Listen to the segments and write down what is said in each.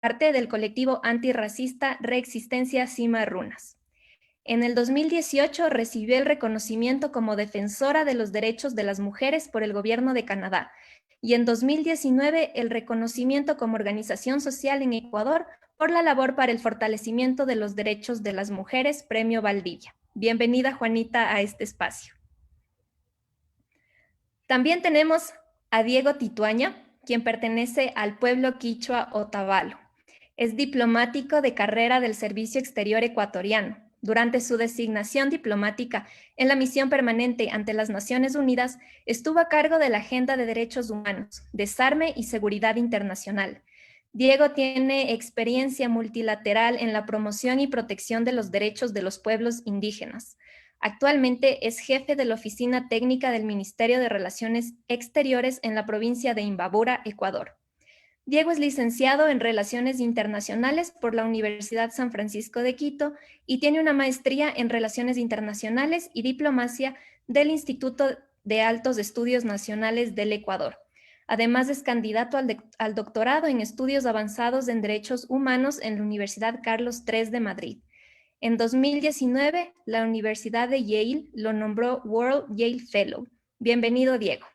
parte del colectivo antirracista Reexistencia Cimarrunas. En el 2018 recibió el reconocimiento como defensora de los derechos de las mujeres por el Gobierno de Canadá y en 2019 el reconocimiento como organización social en Ecuador por la labor para el fortalecimiento de los derechos de las mujeres, Premio Valdivia. Bienvenida, Juanita, a este espacio. También tenemos a Diego Tituaña, quien pertenece al pueblo quichua Otavalo. Es diplomático de carrera del Servicio Exterior Ecuatoriano. Durante su designación diplomática en la misión permanente ante las Naciones Unidas, estuvo a cargo de la Agenda de Derechos Humanos, Desarme y Seguridad Internacional. Diego tiene experiencia multilateral en la promoción y protección de los derechos de los pueblos indígenas. Actualmente es jefe de la Oficina Técnica del Ministerio de Relaciones Exteriores en la provincia de Imbabura, Ecuador. Diego es licenciado en Relaciones Internacionales por la Universidad San Francisco de Quito y tiene una maestría en Relaciones Internacionales y Diplomacia del Instituto de Altos Estudios Nacionales del Ecuador. Además, es candidato al doctorado en Estudios Avanzados en Derechos Humanos en la Universidad Carlos III de Madrid. En 2019, la Universidad de Yale lo nombró World Yale Fellow. Bienvenido, Diego.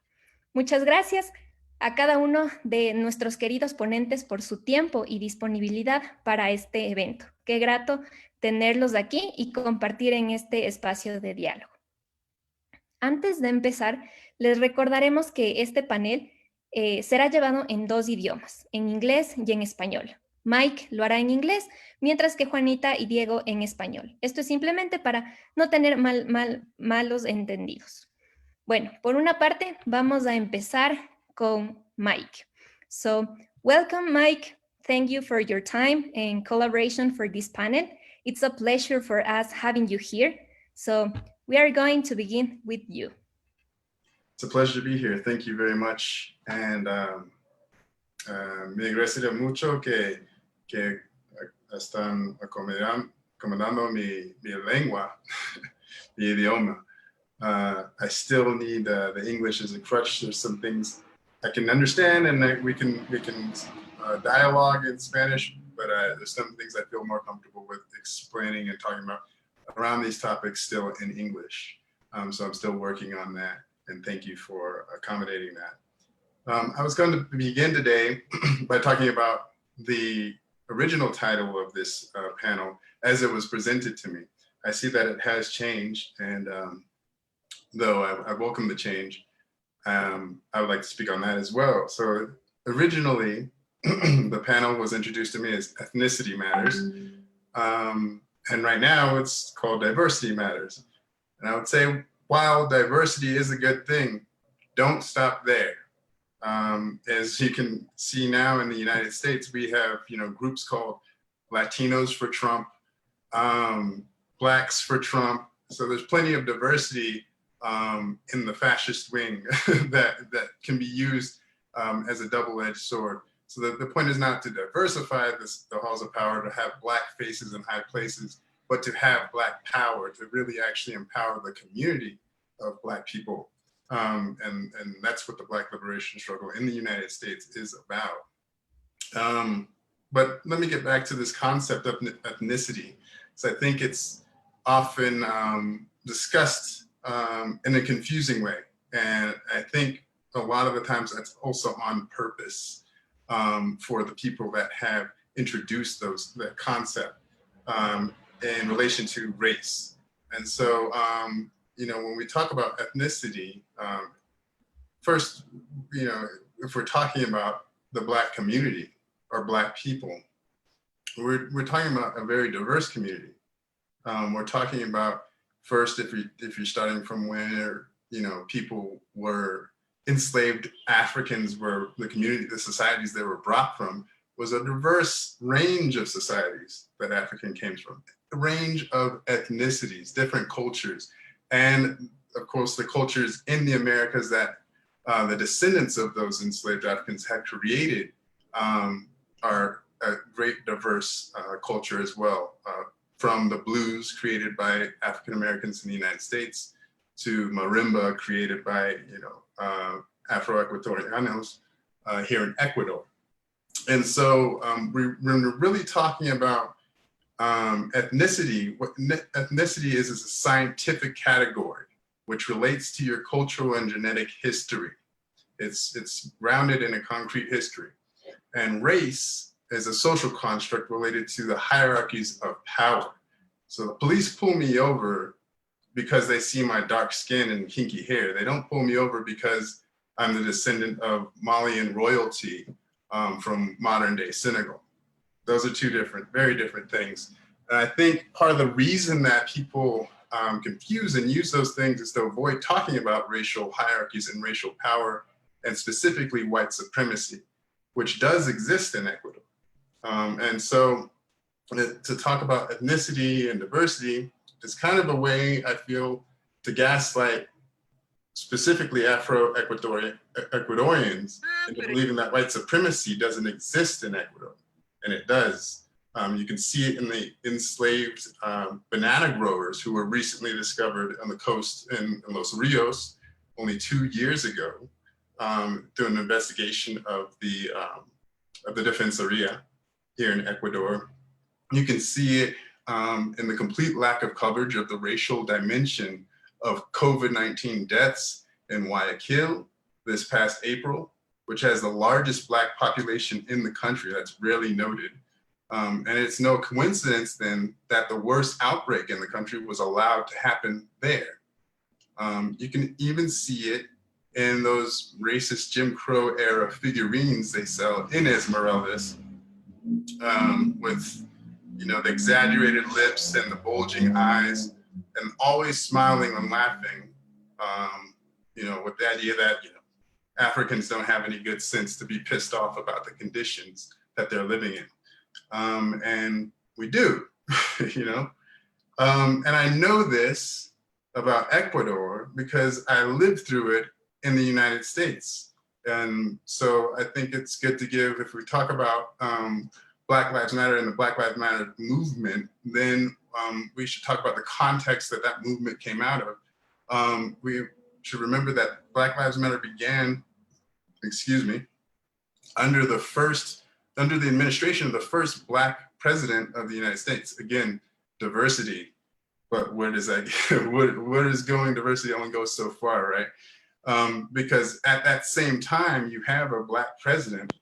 Muchas gracias a cada uno de nuestros queridos ponentes por su tiempo y disponibilidad para este evento. Qué grato tenerlos aquí y compartir en este espacio de diálogo. Antes de empezar, les recordaremos que este panel será llevado en 2 idiomas, en inglés y en español. Mike lo hará en inglés, mientras que Juanita y Diego en español. Esto es simplemente para no tener malos entendidos. Bueno, por una parte, vamos a empezar con Mike. So, welcome, Mike. Thank you for your time and collaboration for this panel. It's a pleasure for us having you here. So, we are going to begin with you. It's a pleasure to be here. Thank you very much. And me agradecería mucho que están acomodando mi lengua, mi idioma. I still need the English as a crutch. There's some things I can understand, and we can dialogue in Spanish, but there's some things I feel more comfortable with explaining and talking about around these topics still in English. So I'm still working on that, and thank you for accommodating that. I was going to begin today by talking about the original title of this panel as it was presented to me. I see that it has changed, and though I welcome the change, I would like to speak on that as well. So originally, the panel was introduced to me as Ethnicity Matters, and right now it's called Diversity Matters. And I would say, while diversity is a good thing, don't stop there. As you can see now in the United States, we have groups called Latinos for Trump, Blacks for Trump. So there's plenty of diversity in the fascist wing that can be used as a double-edged sword. So the point is not to diversify the halls of power, to have Black faces in high places, but to have Black power, to really actually empower the community of Black people. And that's what the Black liberation struggle in the United States is about. But let me get back to this concept of ethnicity, because I think it's often discussed in a confusing way. And I think a lot of the times that's also on purpose for the people that have introduced that concept in relation to race. And so, when we talk about ethnicity, first, if we're talking about the Black community or Black people, we're talking about a very diverse community. We're talking about, first, if you're starting from where people were enslaved, Africans were the societies they were brought from was a diverse range of societies that African came from, a range of ethnicities, different cultures, and of course the cultures in the Americas that the descendants of those enslaved Africans had created are a great diverse culture as well. From the blues created by African Americans in the United States to marimba created by Afro-Ecuadorianos here in Ecuador. And so when we're really talking about ethnicity, what ethnicity is a scientific category which relates to your cultural and genetic history. It's grounded in a concrete history. And race is a social construct related to the hierarchies of power. So the police pull me over because they see my dark skin and kinky hair. They don't pull me over because I'm the descendant of Malian royalty from modern day Senegal. Those are two different, very different things. And I think part of the reason that people confuse and use those things is to avoid talking about racial hierarchies and racial power, and specifically white supremacy, which does exist in Ecuador. And so to talk about ethnicity and diversity is kind of a way, I feel, to gaslight specifically Ecuadorians into believing that white supremacy doesn't exist in Ecuador, and it does. You can see it in the enslaved banana growers who were recently discovered on the coast in Los Rios only 2 years ago through an investigation of the Defensoria here in Ecuador. You can see it in the complete lack of coverage of the racial dimension of COVID-19 deaths in Guayaquil this past April, which has the largest Black population in the country. That's rarely noted. And it's no coincidence then that the worst outbreak in the country was allowed to happen there. You can even see it in those racist Jim Crow era figurines they sell in Esmeraldas with, you know, the exaggerated lips and the bulging eyes and always smiling and laughing, you know, with the idea that, you know, Africans don't have any good sense to be pissed off about the conditions that they're living in. And we do, you know. And I know this about Ecuador because I lived through it in the United States. And so I think it's good to give, if we talk about Black Lives Matter and the Black Lives Matter movement, then we should talk about the context that that movement came out of. We should remember that Black Lives Matter began, under the administration of the first Black president of the United States. Again, diversity, but where does that get, where is going? Diversity only goes so far, right? Because at that same time, you have a Black president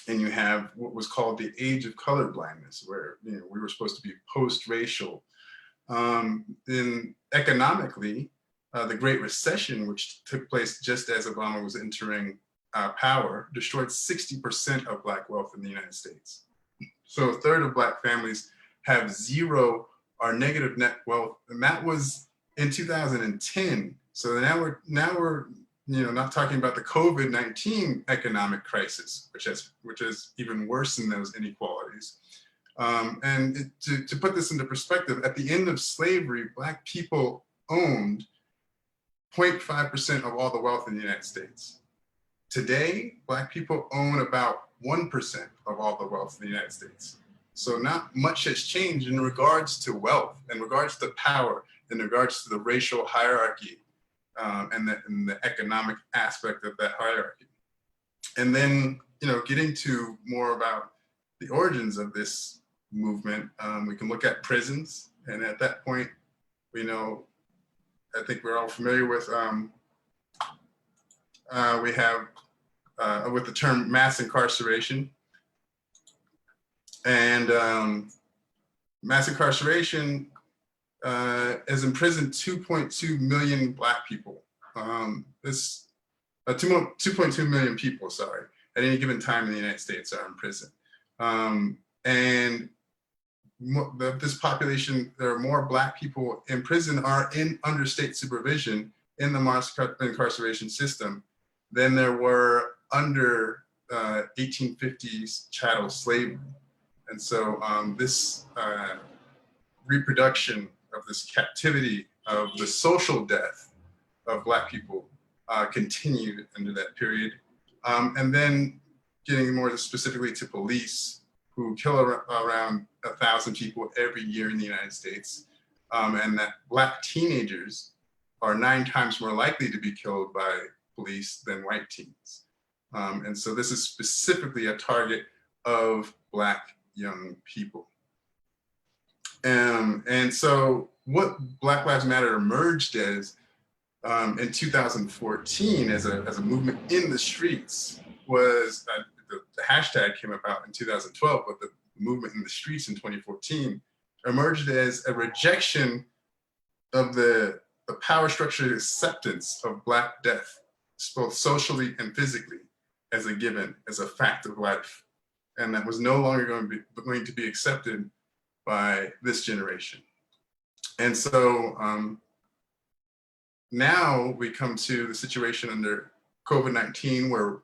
and you have what was called the age of colorblindness, where, you know, we were supposed to be post-racial. Then economically, the Great Recession, which took place just as Obama was entering power, destroyed 60% of Black wealth in the United States. So a third of Black families have zero or negative net wealth, and that was in 2010. So now we're you know, not talking about the COVID-19 economic crisis, which is even worse than those inequalities. And to put this into perspective, at the end of slavery, Black people owned 0.5% of all the wealth in the United States. Today, Black people own about 1% of all the wealth in the United States. So not much has changed in regards to wealth, in regards to power, in regards to the racial hierarchy, and the economic aspect of that hierarchy. And then, you know, getting to more about the origins of this movement, we can look at prisons. And at that point, we know, I think we're all familiar with, we have with the term mass incarceration. And mass incarceration has imprisoned 2.2 million Black people. 2.2 million people, sorry, at any given time in the United States are in prison. And this population, there are more Black people in prison are under state supervision in the mass incarceration system than there were under 1850s chattel slavery. And so this reproduction of this captivity of the social death of Black people continued under that period. And then getting more specifically to police, who kill around 1,000 people every year in the United States, and that Black teenagers are 9 times more likely to be killed by police than white teens. And so this is specifically a target of Black young people. And so what Black Lives Matter emerged as in 2014 as a movement in the streets was the hashtag came about in 2012, but the movement in the streets in 2014 emerged as a rejection of the power structure acceptance of Black death, both socially and physically, as a given, as a fact of life. And that was no longer going to be accepted by this generation. And so now we come to the situation under COVID-19 where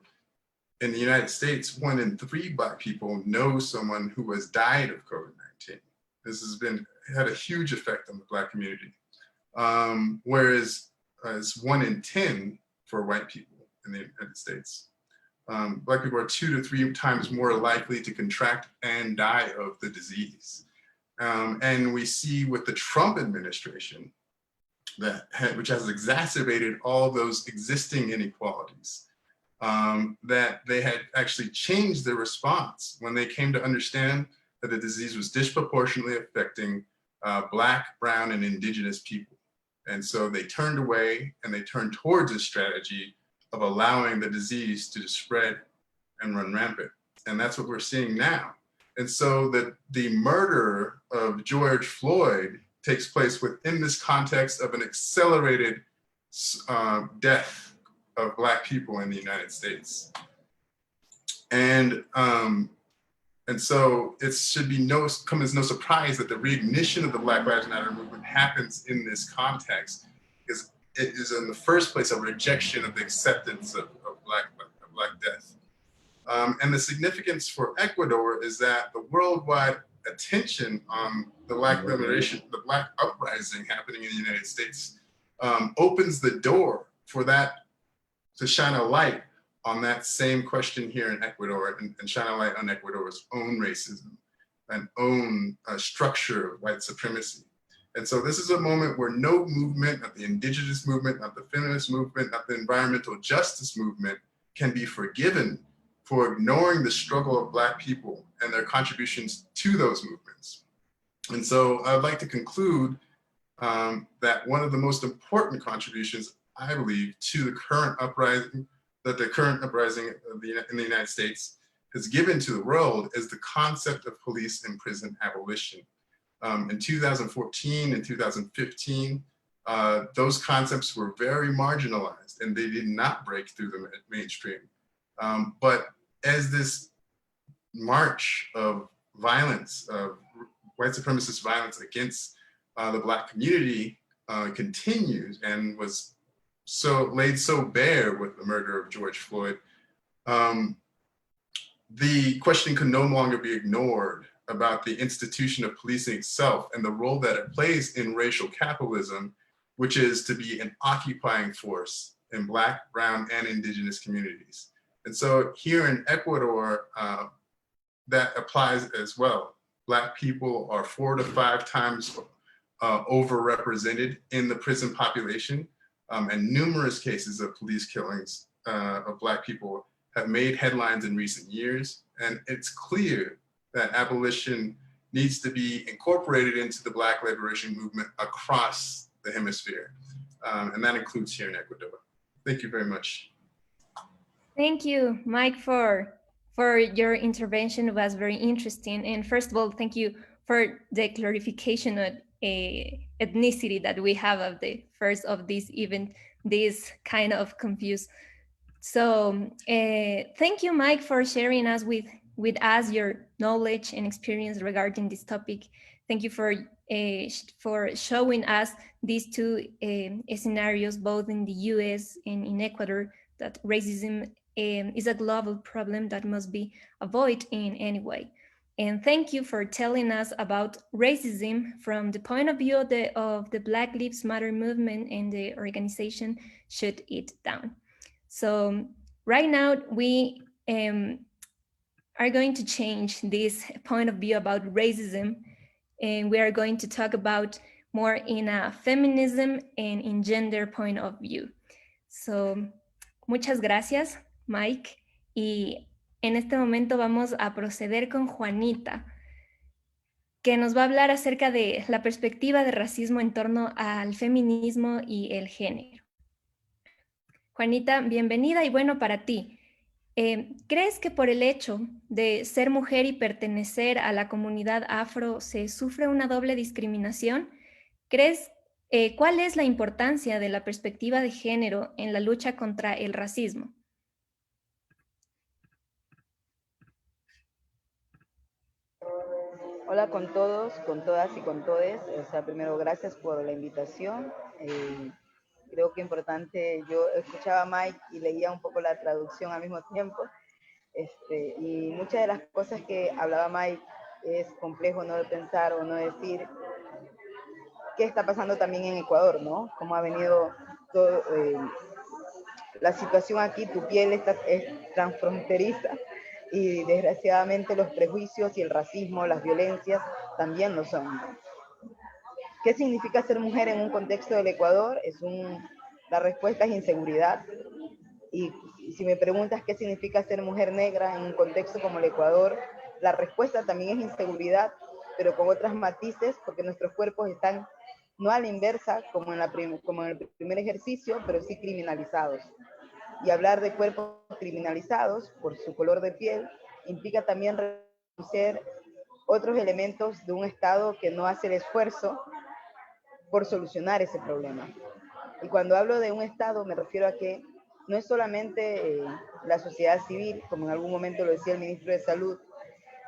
in the United States, 1 in 3 Black people know someone who has died of COVID-19. This has had a huge effect on the Black community. Whereas it's 1 in 10 for white people in the United States. Black people are 2 to 3 times more likely to contract and die of the disease. And we see with the Trump administration, which has exacerbated all those existing inequalities, that they had actually changed their response when they came to understand that the disease was disproportionately affecting Black, brown, and indigenous people. And so they turned away and they turned towards a strategy of allowing the disease to spread and run rampant. And that's what we're seeing now. And so the murder of George Floyd takes place within this context of an accelerated death of Black people in the United States. And so it should come as no surprise that the reignition of the Black Lives Matter movement happens in this context, because it is in the first place a rejection of the acceptance of Black death. And the significance for Ecuador is that the worldwide attention on the Black liberation, the Black uprising happening in the United States opens the door for that to shine a light on that same question here in Ecuador and shine a light on Ecuador's own racism and own structure of white supremacy. And so this is a moment where no movement, not the indigenous movement, not the feminist movement, not the environmental justice movement can be forgiven for ignoring the struggle of Black people and their contributions to those movements. And so I'd like to conclude that one of the most important contributions, I believe, to the current uprising, that the current uprising in the United States has given to the world is the concept of police and prison abolition. In 2014 and 2015, those concepts were very marginalized and they did not break through the mainstream. But as this march of violence, of white supremacist violence against the Black community continues and was laid so bare with the murder of George Floyd, the question could no longer be ignored about the institution of policing itself and the role that it plays in racial capitalism, which is to be an occupying force in Black, brown, and indigenous communities. And so here in Ecuador, that applies as well. Black people are 4 to 5 times overrepresented in the prison population, and numerous cases of police killings of Black people have made headlines in recent years. And it's clear that abolition needs to be incorporated into the Black liberation movement across the hemisphere. And that includes here in Ecuador. Thank you very much. Thank you, Mike, for your intervention. It was very interesting. And first of all, thank you for the clarification of ethnicity that we have of the first of this event, this kind of confused. So thank you, Mike, for sharing us with us your knowledge and experience regarding this topic. Thank you for showing us these 2 scenarios, both in the US and in Ecuador, that racism is a global problem that must be avoided in any way. And thank you for telling us about racism from the point of view of the Black Lives Matter movement and the organization Shut It Down. So right now we are going to change this point of view about racism, and we are going to talk about more in a feminism and in gender point of view. So muchas gracias, Mike. Y en este momento vamos a proceder con Juanita, que nos va a hablar acerca de la perspectiva de racismo en torno al feminismo y el género. Juanita, bienvenida y bueno, para ti, ¿crees que por el hecho de ser mujer y pertenecer a la comunidad afro se sufre una doble discriminación? ¿Crees cuál es la importancia de la perspectiva de género en la lucha contra el racismo? Hola con todos, con todas y con todes. O sea, primero, gracias por la invitación. Creo que importante, yo escuchaba a Mike y leía un poco la traducción al mismo tiempo. Y muchas de las cosas que hablaba Mike es complejo no de pensar o no decir qué está pasando también en Ecuador, ¿no? Cómo ha venido todo, la situación aquí, tu piel es transfronteriza y desgraciadamente los prejuicios y el racismo, las violencias también lo son. ¿Qué significa ser mujer en un contexto del Ecuador? La respuesta es inseguridad. Y si me preguntas qué significa ser mujer negra en un contexto como el Ecuador, la respuesta también es inseguridad, pero con otras matices, porque nuestros cuerpos están no a la inversa como como en el primer ejercicio, pero sí criminalizados. Y hablar de cuerpos criminalizados por su color de piel implica también reconocer otros elementos de un Estado que no hace el esfuerzo por solucionar ese problema. Y cuando hablo de un Estado me refiero a que no es solamente la sociedad civil, como en algún momento lo decía el ministro de Salud,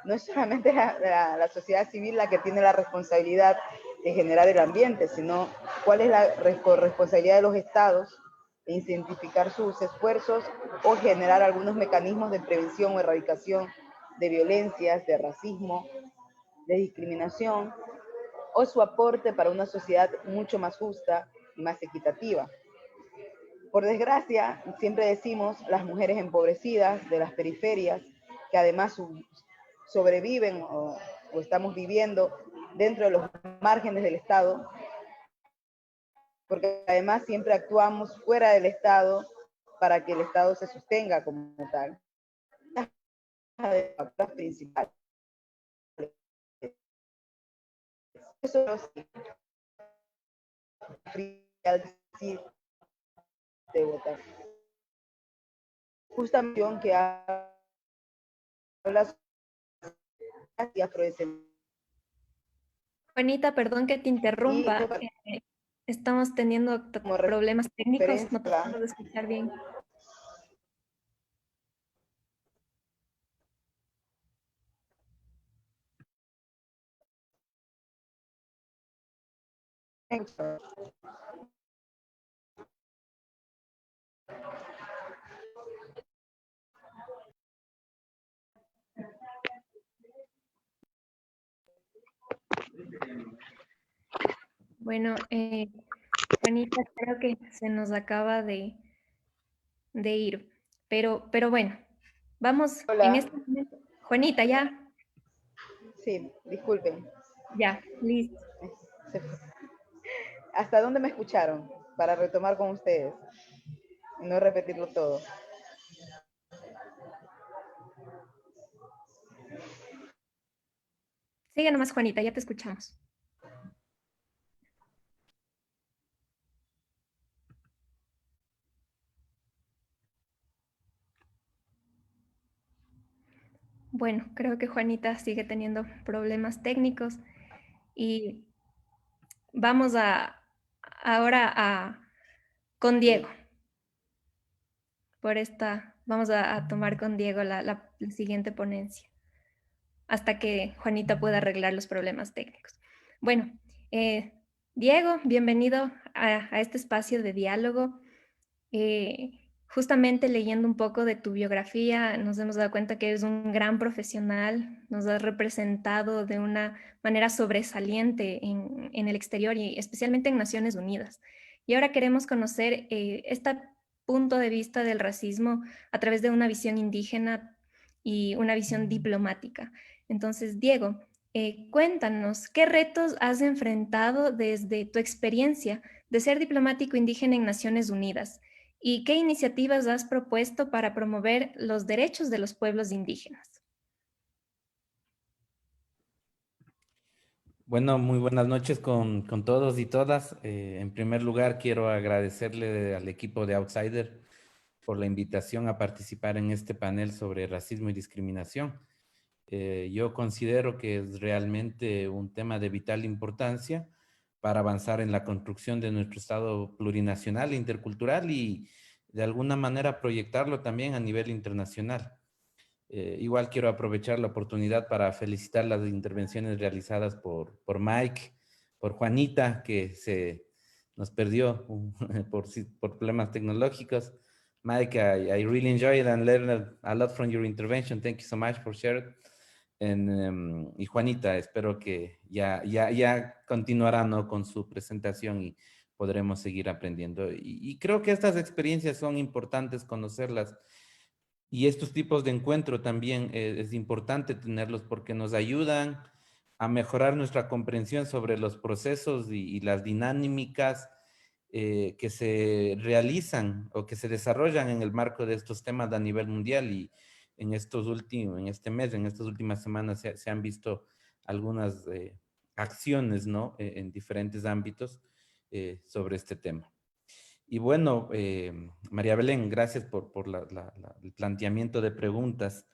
no es solamente la sociedad civil la que tiene la responsabilidad de generar el ambiente, sino cuál es la responsabilidad de los estados de incentivar sus esfuerzos o generar algunos mecanismos de prevención o erradicación de violencias, de racismo, de discriminación, o su aporte para una sociedad mucho más justa y más equitativa. Por desgracia, siempre decimos las mujeres empobrecidas de las periferias, que además sobreviven o estamos viviendo dentro de los márgenes del Estado, porque además siempre actuamos fuera del Estado para que el Estado se sostenga como tal. De las principales. Eso de votar. Justamente que habla y afrodescendientes. Juanita, perdón que te Y interrumpa. Estamos teniendo como problemas técnicos, no te referencia, puedo escuchar bien. Bueno, Juanita, creo que se nos acaba de ir, pero bueno, vamos en hola, este momento. Juanita, ya, sí, disculpen. ya, listo. ¿Hasta dónde me escucharon? Para retomar con ustedes y no repetirlo todo. Sigue nomás, Juanita, ya te escuchamos. Bueno, creo que Juanita sigue teniendo problemas técnicos y vamos ahora con Diego. Vamos a tomar con Diego la siguiente ponencia, hasta que Juanita pueda arreglar los problemas técnicos. Bueno, Diego, bienvenido a este espacio de diálogo. Justamente leyendo un poco de tu biografía, nos hemos dado cuenta que eres un gran profesional, nos has representado de una manera sobresaliente en el exterior y especialmente en Naciones Unidas. Y ahora queremos conocer este punto de vista del racismo a través de una visión indígena y una visión diplomática. Entonces, Diego, cuéntanos, ¿qué retos has enfrentado desde tu experiencia de ser diplomático indígena en Naciones Unidas? ¿Y qué iniciativas has propuesto para promover los derechos de los pueblos indígenas? Bueno, muy buenas noches con todos y todas. En primer lugar, quiero agradecerle al equipo de Outsider por la invitación a participar en este panel sobre racismo y discriminación. Yo considero que es realmente un tema de vital importancia para avanzar en la construcción de nuestro Estado plurinacional e intercultural y de alguna manera proyectarlo también a nivel internacional. Igual quiero aprovechar la oportunidad para felicitar las intervenciones realizadas por Mike, por Juanita, que se nos perdió por problemas tecnológicos. Mike, I really enjoyed and learned a lot from your intervention. Thank you so much for sharing. Y Juanita, espero que ya continuará, ¿no?, con su presentación y podremos seguir aprendiendo. Y creo que estas experiencias son importantes conocerlas. Y estos tipos de encuentro también es importante tenerlos porque nos ayudan a mejorar nuestra comprensión sobre los procesos y las dinámicas que se realizan o que se desarrollan en el marco de estos temas a nivel mundial. Y en este mes, en estas últimas semanas se han visto algunas acciones, ¿no?, en diferentes ámbitos sobre este tema. Y bueno, María Belén, gracias por el planteamiento de preguntas.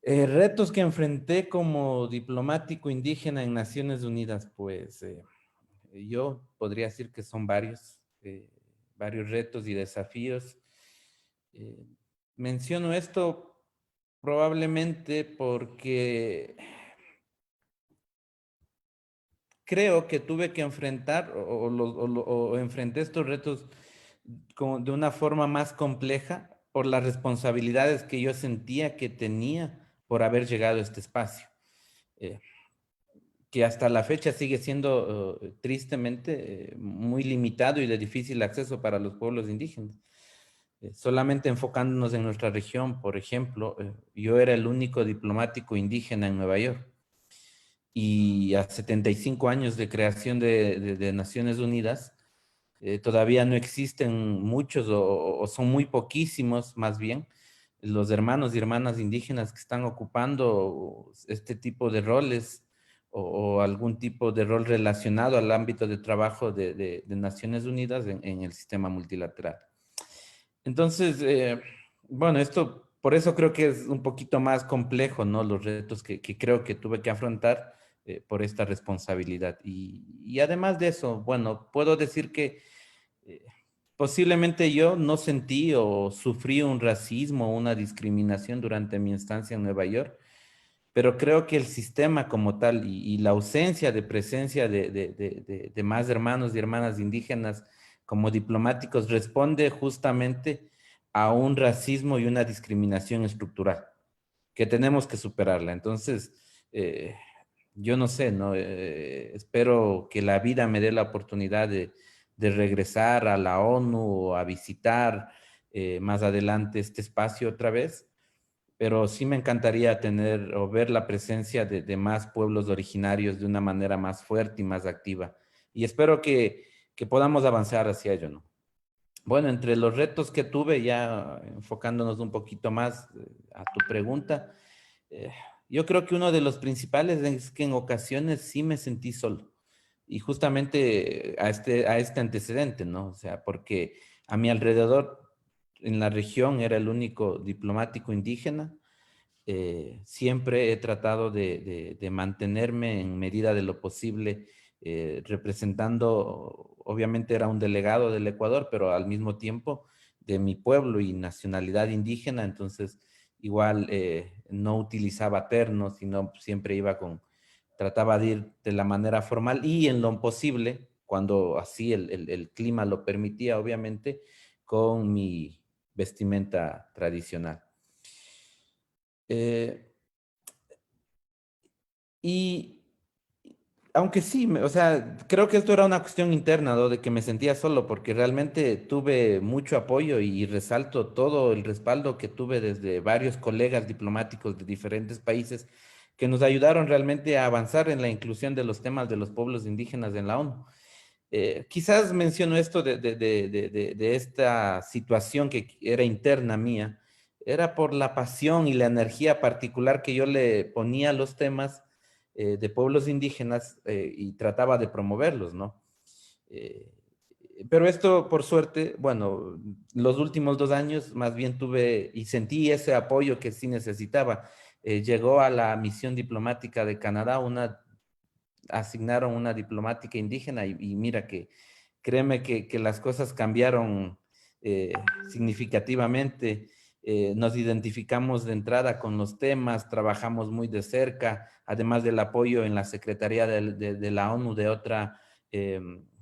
Retos que enfrenté como diplomático indígena en Naciones Unidas, pues yo podría decir que son varios retos y desafíos. Eh, Menciono esto probablemente porque creo que tuve que enfrentar o enfrenté estos retos de una forma más compleja por las responsabilidades que yo sentía que tenía por haber llegado a este espacio, eh, que hasta la fecha sigue siendo tristemente muy limitado y de difícil acceso para los pueblos indígenas. Solamente enfocándonos en nuestra región, por ejemplo, yo era el único diplomático indígena en Nueva York. Y a 75 años de creación de Naciones Unidas, todavía no existen muchos o son muy poquísimos, más bien, los hermanos y hermanas indígenas que están ocupando este tipo de roles o algún tipo de rol relacionado al ámbito de trabajo de Naciones Unidas en el sistema multilateral. Entonces, bueno, por eso creo que es un poquito más complejo, ¿no?, los retos que creo que tuve que afrontar por esta responsabilidad. Y además de eso, bueno, puedo decir que posiblemente yo no sentí o sufrí un racismo o una discriminación durante mi estancia en Nueva York, pero creo que el sistema como tal y la ausencia de presencia de más hermanos y hermanas indígenas como diplomáticos responde justamente a un racismo y una discriminación estructural que tenemos que superarla. Entonces, yo no sé, ¿no? Espero que la vida me dé la oportunidad de regresar a la ONU o a visitar más adelante este espacio otra vez, pero sí me encantaría tener o ver la presencia de más pueblos originarios de una manera más fuerte y más activa. Y espero que podamos avanzar hacia ello, ¿no? Bueno, entre los retos que tuve, ya enfocándonos un poquito más a tu pregunta, eh, yo creo que uno de los principales es que en ocasiones sí me sentí solo. Y justamente a este antecedente, ¿no? O sea, porque a mi alrededor, en la región, era el único diplomático indígena. Siempre he tratado de mantenerme en medida de lo posible, representando, obviamente era un delegado del Ecuador, pero al mismo tiempo de mi pueblo y nacionalidad indígena, entonces igual no utilizaba ternos, sino siempre trataba de ir de la manera formal y en lo posible, cuando así el clima lo permitía, obviamente, con mi vestimenta tradicional. Eh, y aunque sí, o sea, creo que esto era una cuestión interna, ¿no?, de que me sentía solo, porque realmente tuve mucho apoyo y resalto todo el respaldo que tuve desde varios colegas diplomáticos de diferentes países que nos ayudaron realmente a avanzar en la inclusión de los temas de los pueblos indígenas en la ONU. Quizás menciono esto de esta situación que era interna mía, era por la pasión y la energía particular que yo le ponía a los temas de pueblos indígenas y trataba de promoverlos, ¿no? Eh, pero esto, por suerte, bueno, los últimos 2 años más bien tuve y sentí ese apoyo que sí necesitaba. Llegó a la misión diplomática de Canadá asignaron una diplomática indígena y mira que créeme que las cosas cambiaron significativamente. Nos identificamos de entrada con los temas, trabajamos muy de cerca, además del apoyo en la Secretaría de la ONU de otra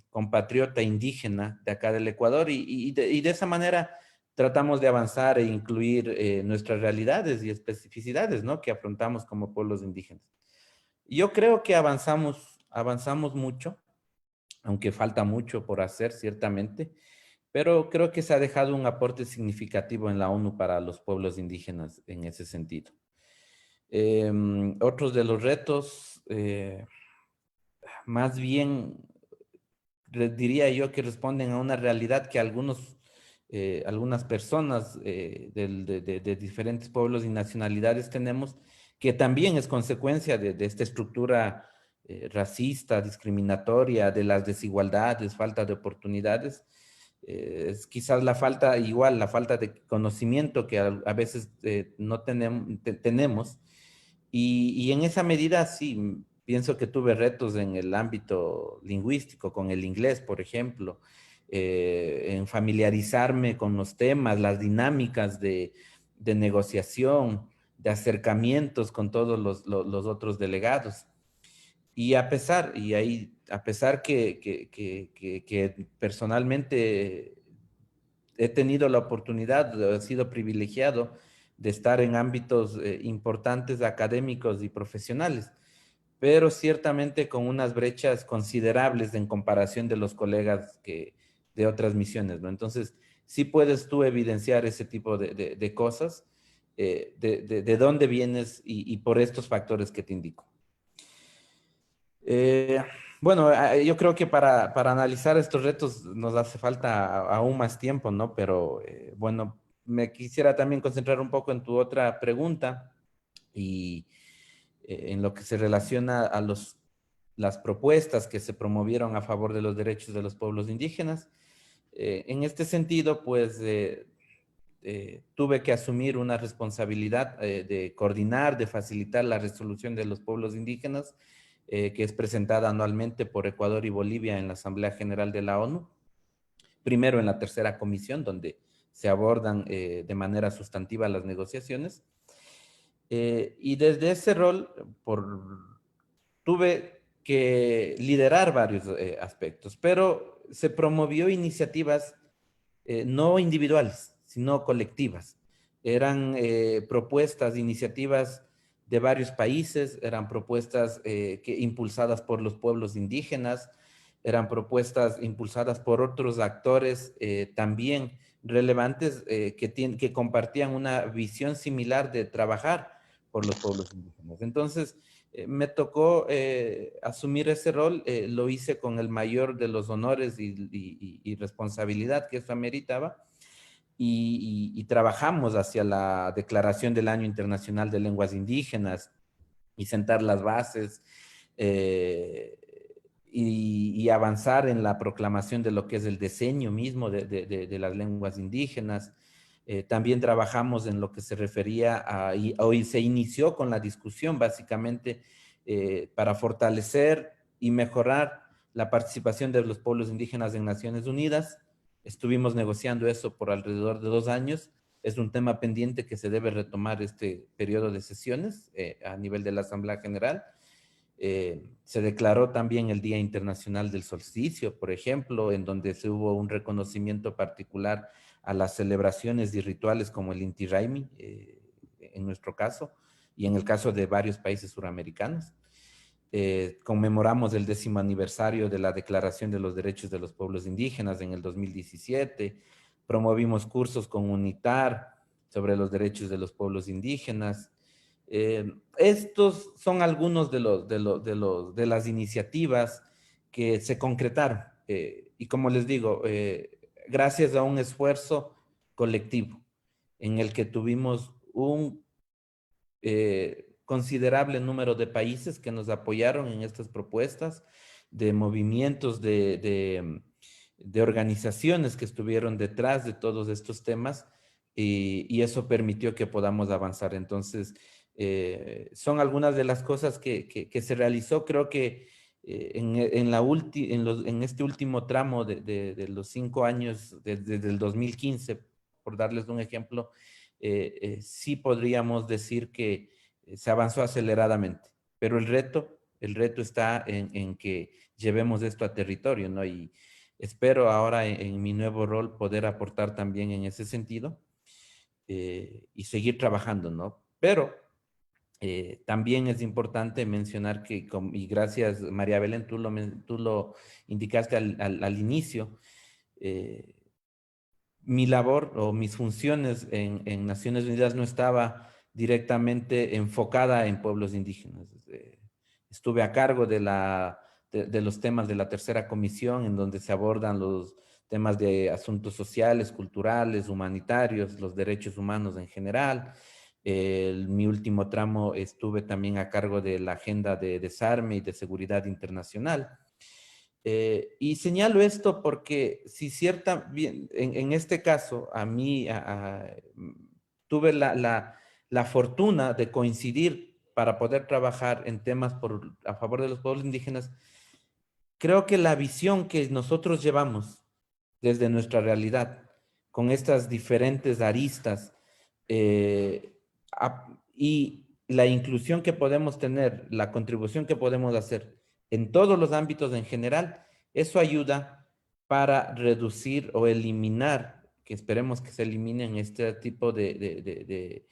compatriota indígena de acá del Ecuador y de esa manera tratamos de avanzar e incluir nuestras realidades y especificidades, ¿no?, que afrontamos como pueblos indígenas. Yo creo que avanzamos mucho, aunque falta mucho por hacer, ciertamente, pero creo que se ha dejado un aporte significativo en la ONU para los pueblos indígenas en ese sentido. Otros de los retos, más bien, diría yo que responden a una realidad que algunas personas de diferentes pueblos y nacionalidades tenemos, que también es consecuencia de esta estructura racista, discriminatoria, de las desigualdades, falta de oportunidades. Es quizás la falta de conocimiento que a veces no tenemos. Y en esa medida sí, pienso que tuve retos en el ámbito lingüístico, con el inglés, por ejemplo, en familiarizarme con los temas, las dinámicas de negociación, de acercamientos con todos los otros delegados. A pesar que personalmente he tenido la oportunidad, he sido privilegiado de estar en ámbitos importantes académicos y profesionales, pero ciertamente con unas brechas considerables en comparación de los colegas de otras misiones, ¿no? Entonces, sí puedes tú evidenciar ese tipo de cosas, de dónde vienes y por estos factores que te indico. Bueno, yo creo que para analizar estos retos nos hace falta aún más tiempo, ¿no? Pero bueno, me quisiera también concentrar un poco en tu otra pregunta y en lo que se relaciona a las propuestas que se promovieron a favor de los derechos de los pueblos indígenas. En este sentido, pues tuve que asumir una responsabilidad de coordinar, de facilitar la resolución de los pueblos indígenas, que es presentada anualmente por Ecuador y Bolivia en la Asamblea General de la ONU. Primero en la tercera comisión, donde se abordan de manera sustantiva las negociaciones. Y desde ese rol, tuve que liderar varios aspectos, pero se promovió iniciativas no individuales, sino colectivas. Eran propuestas, iniciativas de varios países, eran propuestas impulsadas por los pueblos indígenas, eran propuestas impulsadas por otros actores también relevantes que compartían una visión similar de trabajar por los pueblos indígenas. Entonces, me tocó asumir ese rol, lo hice con el mayor de los honores y responsabilidad que eso ameritaba, y trabajamos hacia la declaración del Año Internacional de Lenguas Indígenas y sentar las bases y avanzar en la proclamación de lo que es el diseño mismo de las lenguas indígenas. También trabajamos en lo que se refería hoy se inició con la discusión básicamente para fortalecer y mejorar la participación de los pueblos indígenas en Naciones Unidas. Estuvimos negociando eso por alrededor de 2 años. Es un tema pendiente que se debe retomar este periodo de sesiones a nivel de la Asamblea General. Se declaró también el Día Internacional del Solsticio, por ejemplo, en donde se hubo un reconocimiento particular a las celebraciones y rituales como el Inti Raymi, en nuestro caso, y en el caso de varios países suramericanos. Conmemoramos el 10º aniversario de la Declaración de los Derechos de los Pueblos Indígenas en el 2017. Promovimos cursos con UNITAR sobre los derechos de los pueblos indígenas. Estos son algunos de las iniciativas que se concretaron y como les digo, gracias a un esfuerzo colectivo en el que tuvimos un considerable número de países que nos apoyaron en estas propuestas, de movimientos, de organizaciones que estuvieron detrás de todos estos temas, y eso permitió que podamos avanzar. Entonces, son algunas de las cosas que se realizó. Creo que en este último tramo de los 5 años, desde el 2015, por darles un ejemplo, sí podríamos decir que se avanzó aceleradamente, pero el reto está en que llevemos esto a territorio, ¿no? Y espero ahora en mi nuevo rol poder aportar también en ese sentido, y seguir trabajando, ¿no? Pero también es importante mencionar que, y gracias María Belén, tú lo indicaste al inicio, mi labor o mis funciones en Naciones Unidas no estaba directamente enfocada en pueblos indígenas. Estuve a cargo de los temas de la tercera comisión, en donde se abordan los temas de asuntos sociales, culturales, humanitarios, los derechos humanos en general. Mi último tramo estuve también a cargo de la agenda de desarme y de seguridad internacional. Y señalo esto porque si en este caso, a mí tuve la fortuna de coincidir para poder trabajar en temas a favor de los pueblos indígenas. Creo que la visión que nosotros llevamos desde nuestra realidad, con estas diferentes aristas, y la inclusión que podemos tener, la contribución que podemos hacer en todos los ámbitos en general, eso ayuda para reducir o eliminar, que esperemos que se eliminen este tipo de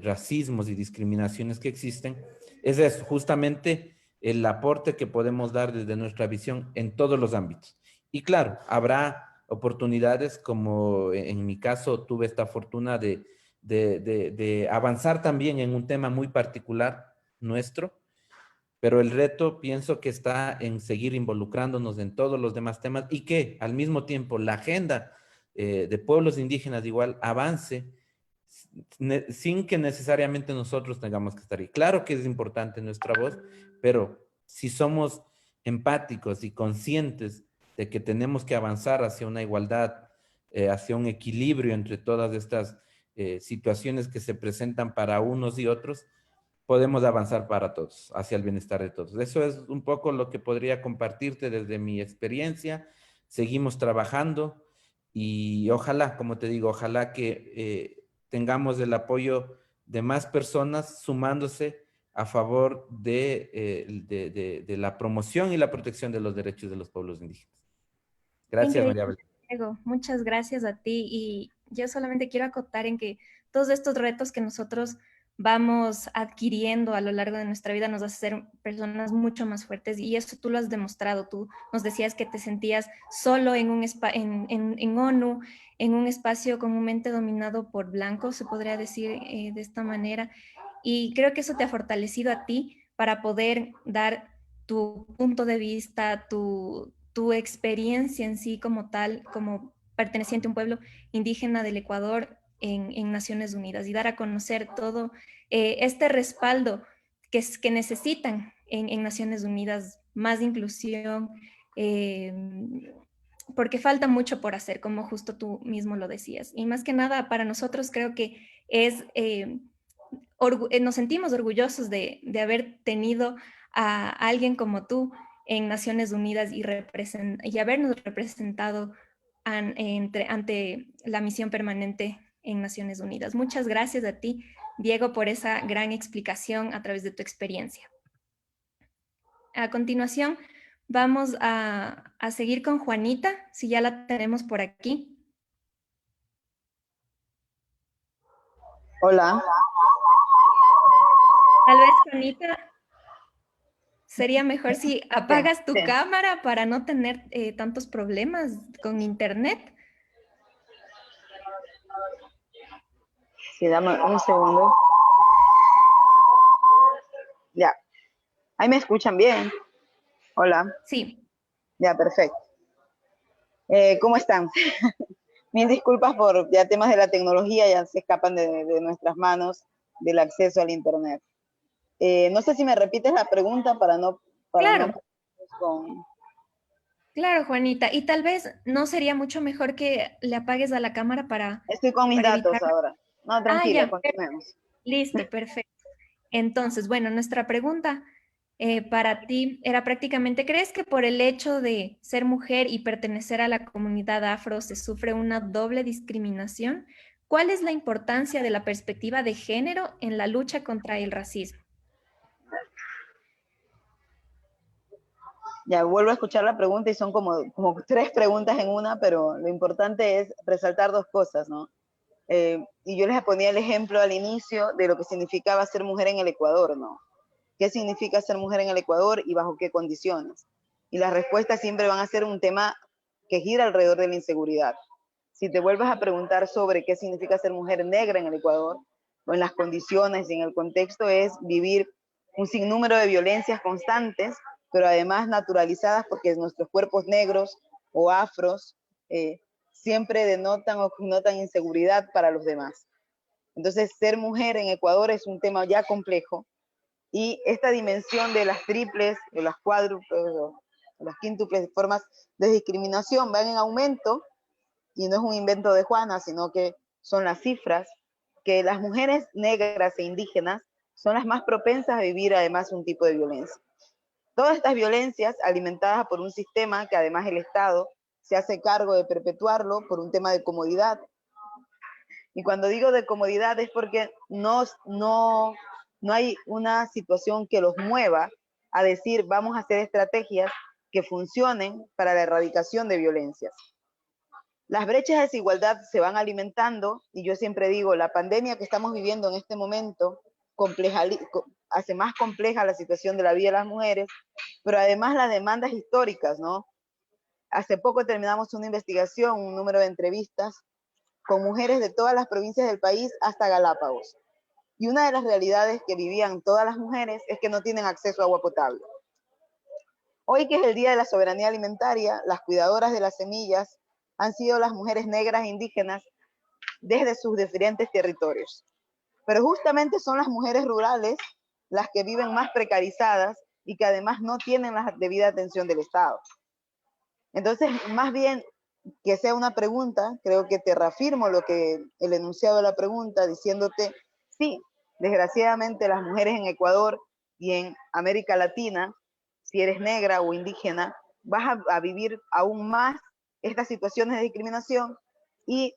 racismos y discriminaciones que existen. Es eso, justamente el aporte que podemos dar desde nuestra visión en todos los ámbitos. Y claro, habrá oportunidades, como en mi caso tuve esta fortuna de avanzar también en un tema muy particular nuestro, pero el reto pienso que está en seguir involucrándonos en todos los demás temas, y que al mismo tiempo la agenda de pueblos indígenas igual avance sin que necesariamente nosotros tengamos que estar ahí. Claro que es importante nuestra voz, pero si somos empáticos y conscientes de que tenemos que avanzar hacia una igualdad, hacia un equilibrio entre todas estas situaciones que se presentan para unos y otros, podemos avanzar para todos, hacia el bienestar de todos. Eso es un poco lo que podría compartirte desde mi experiencia. Seguimos trabajando y ojalá, como te digo, ojalá que tengamos el apoyo de más personas sumándose a favor de la promoción y la protección de los derechos de los pueblos indígenas. Gracias, Increíble, María Belén. Diego. Muchas gracias a ti. Y yo solamente quiero acotar en que todos estos retos que nosotros vamos adquiriendo a lo largo de nuestra vida nos hace ser personas mucho más fuertes, y eso tú lo has demostrado. Tú nos decías que te sentías solo en en ONU, en un espacio comúnmente dominado por blancos, se podría decir de esta manera, y creo que eso te ha fortalecido a ti para poder dar tu punto de vista, tu experiencia en sí como tal, como perteneciente a un pueblo indígena del Ecuador en Naciones Unidas, y dar a conocer todo este respaldo que necesitan en Naciones Unidas, más inclusión, porque falta mucho por hacer, como justo tú mismo lo decías. Y más que nada, para nosotros creo que es, nos sentimos orgullosos de haber tenido a alguien como tú en Naciones Unidas y habernos representado ante la misión permanente en Naciones Unidas. Muchas gracias a ti, Diego, por esa gran explicación a través de tu experiencia. A continuación, vamos a seguir con Juanita, si ya la tenemos por aquí. Hola. Tal vez, Juanita, sería mejor si apagas tu cámara para no tener tantos problemas con internet. Sí, dame un segundo. Ya. Ahí me escuchan bien. Hola. Sí. Ya, perfecto. ¿Cómo están? Mil disculpas por ya temas de la tecnología, ya se escapan de nuestras manos del acceso al Internet. No sé si me repites la pregunta para no Claro, con... claro, Juanita. Y tal vez no sería mucho mejor que le apagues a la cámara Estoy con mis para datos evitar. ahora. No, Ah, tranquila, ya, continuemos. listo, perfecto. Entonces, bueno, nuestra pregunta para ti era prácticamente, ¿crees que por el hecho de ser mujer y pertenecer a la comunidad afro se sufre una doble discriminación? ¿Cuál es la importancia de la perspectiva de género en la lucha contra el racismo? Ya vuelvo a escuchar la pregunta y son como tres preguntas en una, pero lo importante es resaltar dos cosas, ¿no? Y yo les ponía el ejemplo al inicio de lo que significaba ser mujer en el Ecuador, ¿no? ¿Qué significa ser mujer en el Ecuador y bajo qué condiciones? Y las respuestas siempre van a ser un tema que gira alrededor de la inseguridad. Si te vuelves a preguntar sobre qué significa ser mujer negra en el Ecuador, o en las condiciones y en el contexto, es vivir un sinnúmero de violencias constantes, pero además naturalizadas porque nuestros cuerpos negros o afros siempre denotan o connotan inseguridad para los demás. Entonces, ser mujer en Ecuador es un tema ya complejo, y esta dimensión de las triples, de las cuádruples, o las quíntuples formas de discriminación van en aumento, y no es un invento de Juana, sino que son las cifras, que las mujeres negras e indígenas son las más propensas a vivir además un tipo de violencia. Todas estas violencias alimentadas por un sistema que además el Estado se hace cargo de perpetuarlo por un tema de comodidad. Y cuando digo de comodidad es porque no hay una situación que los mueva a decir vamos a hacer estrategias que funcionen para la erradicación de violencias. Las brechas de desigualdad se van alimentando, y yo siempre digo, la pandemia que estamos viviendo en este momento hace más compleja la situación de la vida de las mujeres, pero además las demandas históricas, ¿no? Hace poco terminamos una investigación, un número de entrevistas con mujeres de todas las provincias del país hasta Galápagos. Y una de las realidades que vivían todas las mujeres es que no tienen acceso a agua potable. Hoy, que es el Día de la Soberanía Alimentaria, las cuidadoras de las semillas han sido las mujeres negras e indígenas desde sus diferentes territorios. Pero justamente son las mujeres rurales las que viven más precarizadas y que además no tienen la debida atención del Estado. Entonces, más bien que sea una pregunta, creo que te reafirmo lo que el enunciado de la pregunta, diciéndote, sí, desgraciadamente las mujeres en Ecuador y en América Latina, si eres negra o indígena, vas a vivir aún más estas situaciones de discriminación, y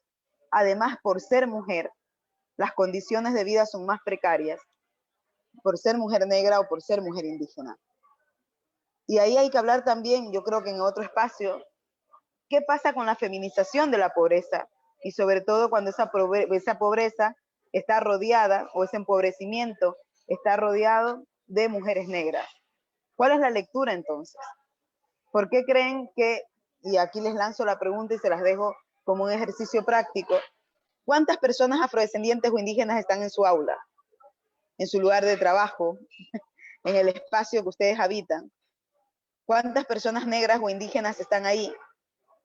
además por ser mujer, las condiciones de vida son más precarias, por ser mujer negra o por ser mujer indígena. Y ahí hay que hablar también, yo creo que en otro espacio, ¿qué pasa con la feminización de la pobreza? Y sobre todo cuando esa pobreza está rodeada, o ese empobrecimiento está rodeado de mujeres negras. ¿Cuál es la lectura entonces? ¿Por qué creen que, y aquí les lanzo la pregunta y se las dejo como un ejercicio práctico, cuántas personas afrodescendientes o indígenas están en su aula, en su lugar de trabajo, en el espacio que ustedes habitan? ¿Cuántas personas negras o indígenas están ahí?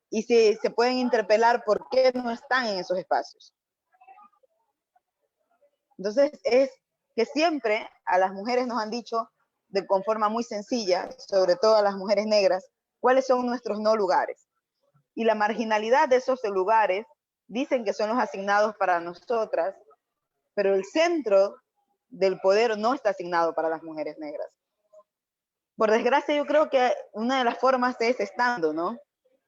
Y si se pueden interpelar, ¿por qué no están en esos espacios? Entonces, es que siempre a las mujeres nos han dicho, con forma muy sencilla, sobre todo a las mujeres negras, cuáles son nuestros no lugares. Y la marginalidad de esos lugares dicen que son los asignados para nosotras, pero el centro del poder no está asignado para las mujeres negras. Por desgracia, yo creo que una de las formas es estando, ¿no?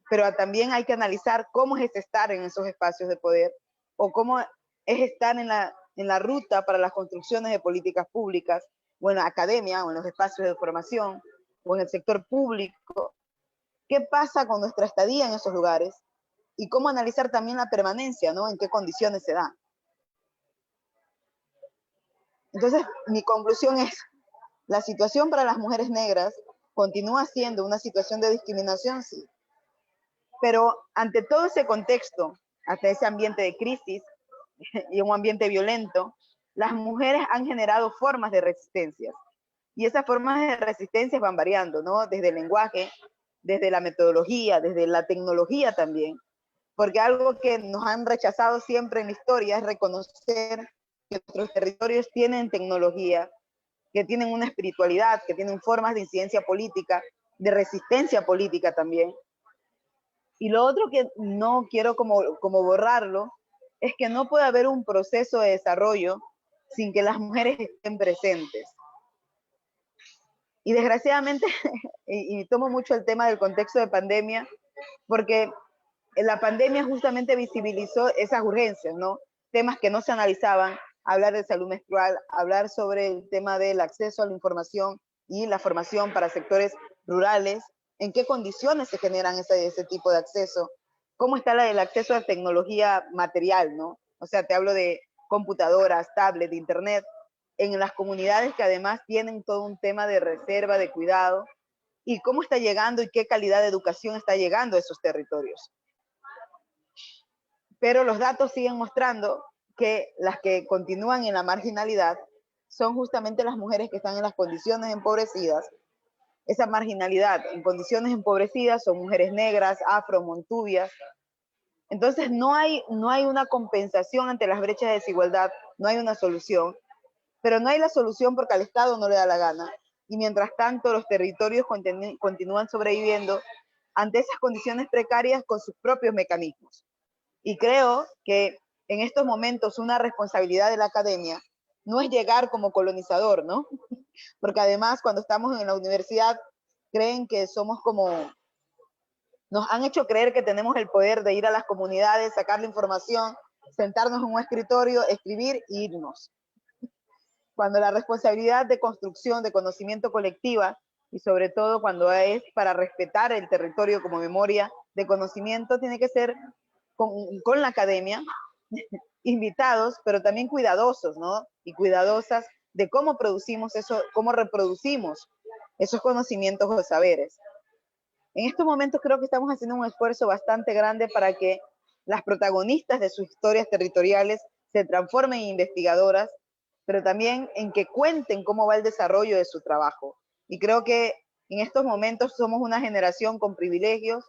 Pero también hay que analizar cómo es estar en esos espacios de poder, o cómo es estar en la ruta para las construcciones de políticas públicas, o en la academia, o en los espacios de formación, o en el sector público. ¿Qué pasa con nuestra estadía en esos lugares? Y cómo analizar también la permanencia, ¿no? En qué condiciones se da. Entonces, mi conclusión es, la situación para las mujeres negras continúa siendo una situación de discriminación, sí. Pero ante todo ese contexto, ante ese ambiente de crisis y un ambiente violento, las mujeres han generado formas de resistencia. Y esas formas de resistencia van variando, ¿no? Desde el lenguaje, desde la metodología, desde la tecnología también, porque algo que nos han rechazado siempre en la historia es reconocer que nuestros territorios tienen tecnología, que tienen una espiritualidad, que tienen formas de incidencia política, de resistencia política también. Y lo otro que no quiero como borrarlo es que no puede haber un proceso de desarrollo sin que las mujeres estén presentes. Y desgraciadamente, y tomo mucho el tema del contexto de pandemia, porque la pandemia justamente visibilizó esas urgencias, ¿no? Temas que no se analizaban, hablar de salud menstrual, hablar sobre el tema del acceso a la información y la formación para sectores rurales, en qué condiciones se generan ese tipo de acceso, cómo está el acceso a tecnología material, ¿no? O sea, te hablo de computadoras, tablets, de internet, en las comunidades que además tienen todo un tema de reserva, de cuidado, y cómo está llegando y qué calidad de educación está llegando a esos territorios. Pero los datos siguen mostrando que las que continúan en la marginalidad son justamente las mujeres que están en las condiciones empobrecidas. Esa marginalidad en condiciones empobrecidas son mujeres negras, afro, montubias. Entonces no hay una compensación ante las brechas de desigualdad, no hay una solución, pero no hay la solución porque al Estado no le da la gana. Y mientras tanto los territorios continúan sobreviviendo ante esas condiciones precarias con sus propios mecanismos. Y creo que en estos momentos una responsabilidad de la academia no es llegar como colonizador, ¿no? Porque además cuando estamos en la universidad creen que somos como, nos han hecho creer que tenemos el poder de ir a las comunidades, sacar la información, sentarnos en un escritorio, escribir e irnos. Cuando la responsabilidad de construcción, de conocimiento colectiva, y sobre todo cuando es para respetar el territorio como memoria de conocimiento, tiene que ser con la academia, invitados, pero también cuidadosos, ¿no? Y cuidadosas de cómo producimos eso, cómo reproducimos esos conocimientos o saberes. En estos momentos creo que estamos haciendo un esfuerzo bastante grande para que las protagonistas de sus historias territoriales se transformen en investigadoras, pero también en que cuenten cómo va el desarrollo de su trabajo. Y creo que en estos momentos somos una generación con privilegios,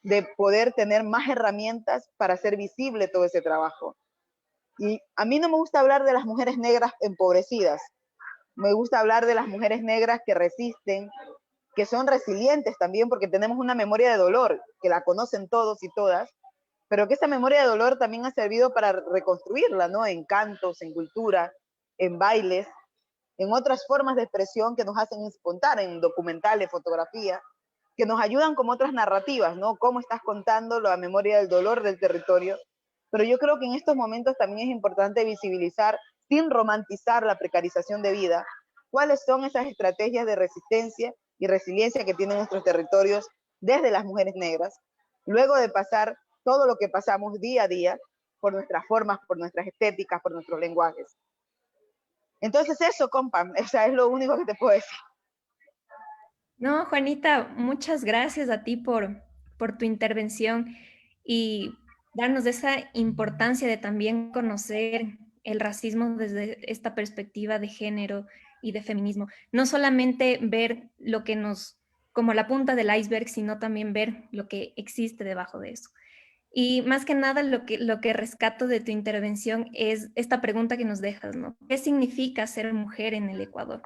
de poder tener más herramientas para hacer visible todo ese trabajo. Y a mí no me gusta hablar de las mujeres negras empobrecidas, me gusta hablar de las mujeres negras que resisten, que son resilientes también, porque tenemos una memoria de dolor, que la conocen todos y todas, pero que esa memoria de dolor también ha servido para reconstruirla, ¿no? En cantos, en cultura, en bailes, en otras formas de expresión que nos hacen espontar, en documentales, fotografía, que nos ayudan como otras narrativas, ¿no? Cómo estás contando la memoria del dolor del territorio. Pero yo creo que en estos momentos también es importante visibilizar, sin romantizar la precarización de vida, cuáles son esas estrategias de resistencia y resiliencia que tienen nuestros territorios desde las mujeres negras, luego de pasar todo lo que pasamos día a día por nuestras formas, por nuestras estéticas, por nuestros lenguajes. Entonces eso, compa, o sea, es lo único que te puedo decir. No, Juanita, muchas gracias a ti por tu intervención y darnos esa importancia de también conocer el racismo desde esta perspectiva de género y de feminismo. No solamente ver lo que nos, como la punta del iceberg, sino también ver lo que existe debajo de eso. Y más que nada lo que rescato de tu intervención es esta pregunta que nos dejas, ¿no? ¿Qué significa ser mujer en el Ecuador?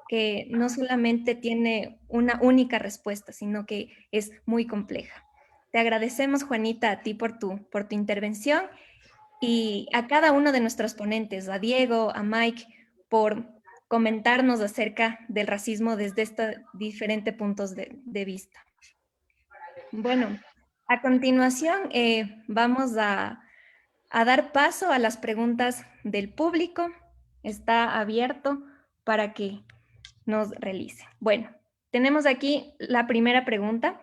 Que no solamente tiene una única respuesta, sino que es muy compleja. Te agradecemos, Juanita, a ti por tu intervención y a cada uno de nuestros ponentes, a Diego, a Mike, por comentarnos acerca del racismo desde estos diferentes puntos de vista. Bueno, a continuación vamos a dar paso a las preguntas del público. Está abierto para que nos realice. Bueno, tenemos aquí la primera pregunta,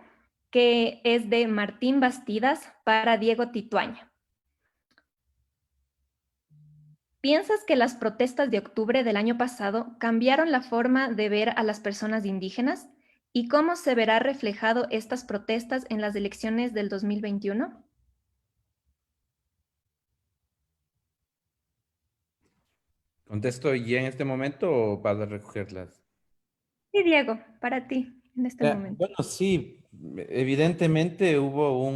que es de Martín Bastidas para Diego Tituaña. ¿Piensas que las protestas de octubre del año pasado cambiaron la forma de ver a las personas indígenas? ¿Y cómo se verá reflejado estas protestas en las elecciones del 2021? ¿Contesto ya en este momento o para recogerlas? Sí, Diego, para ti. en este momento? Bueno, sí, evidentemente hubo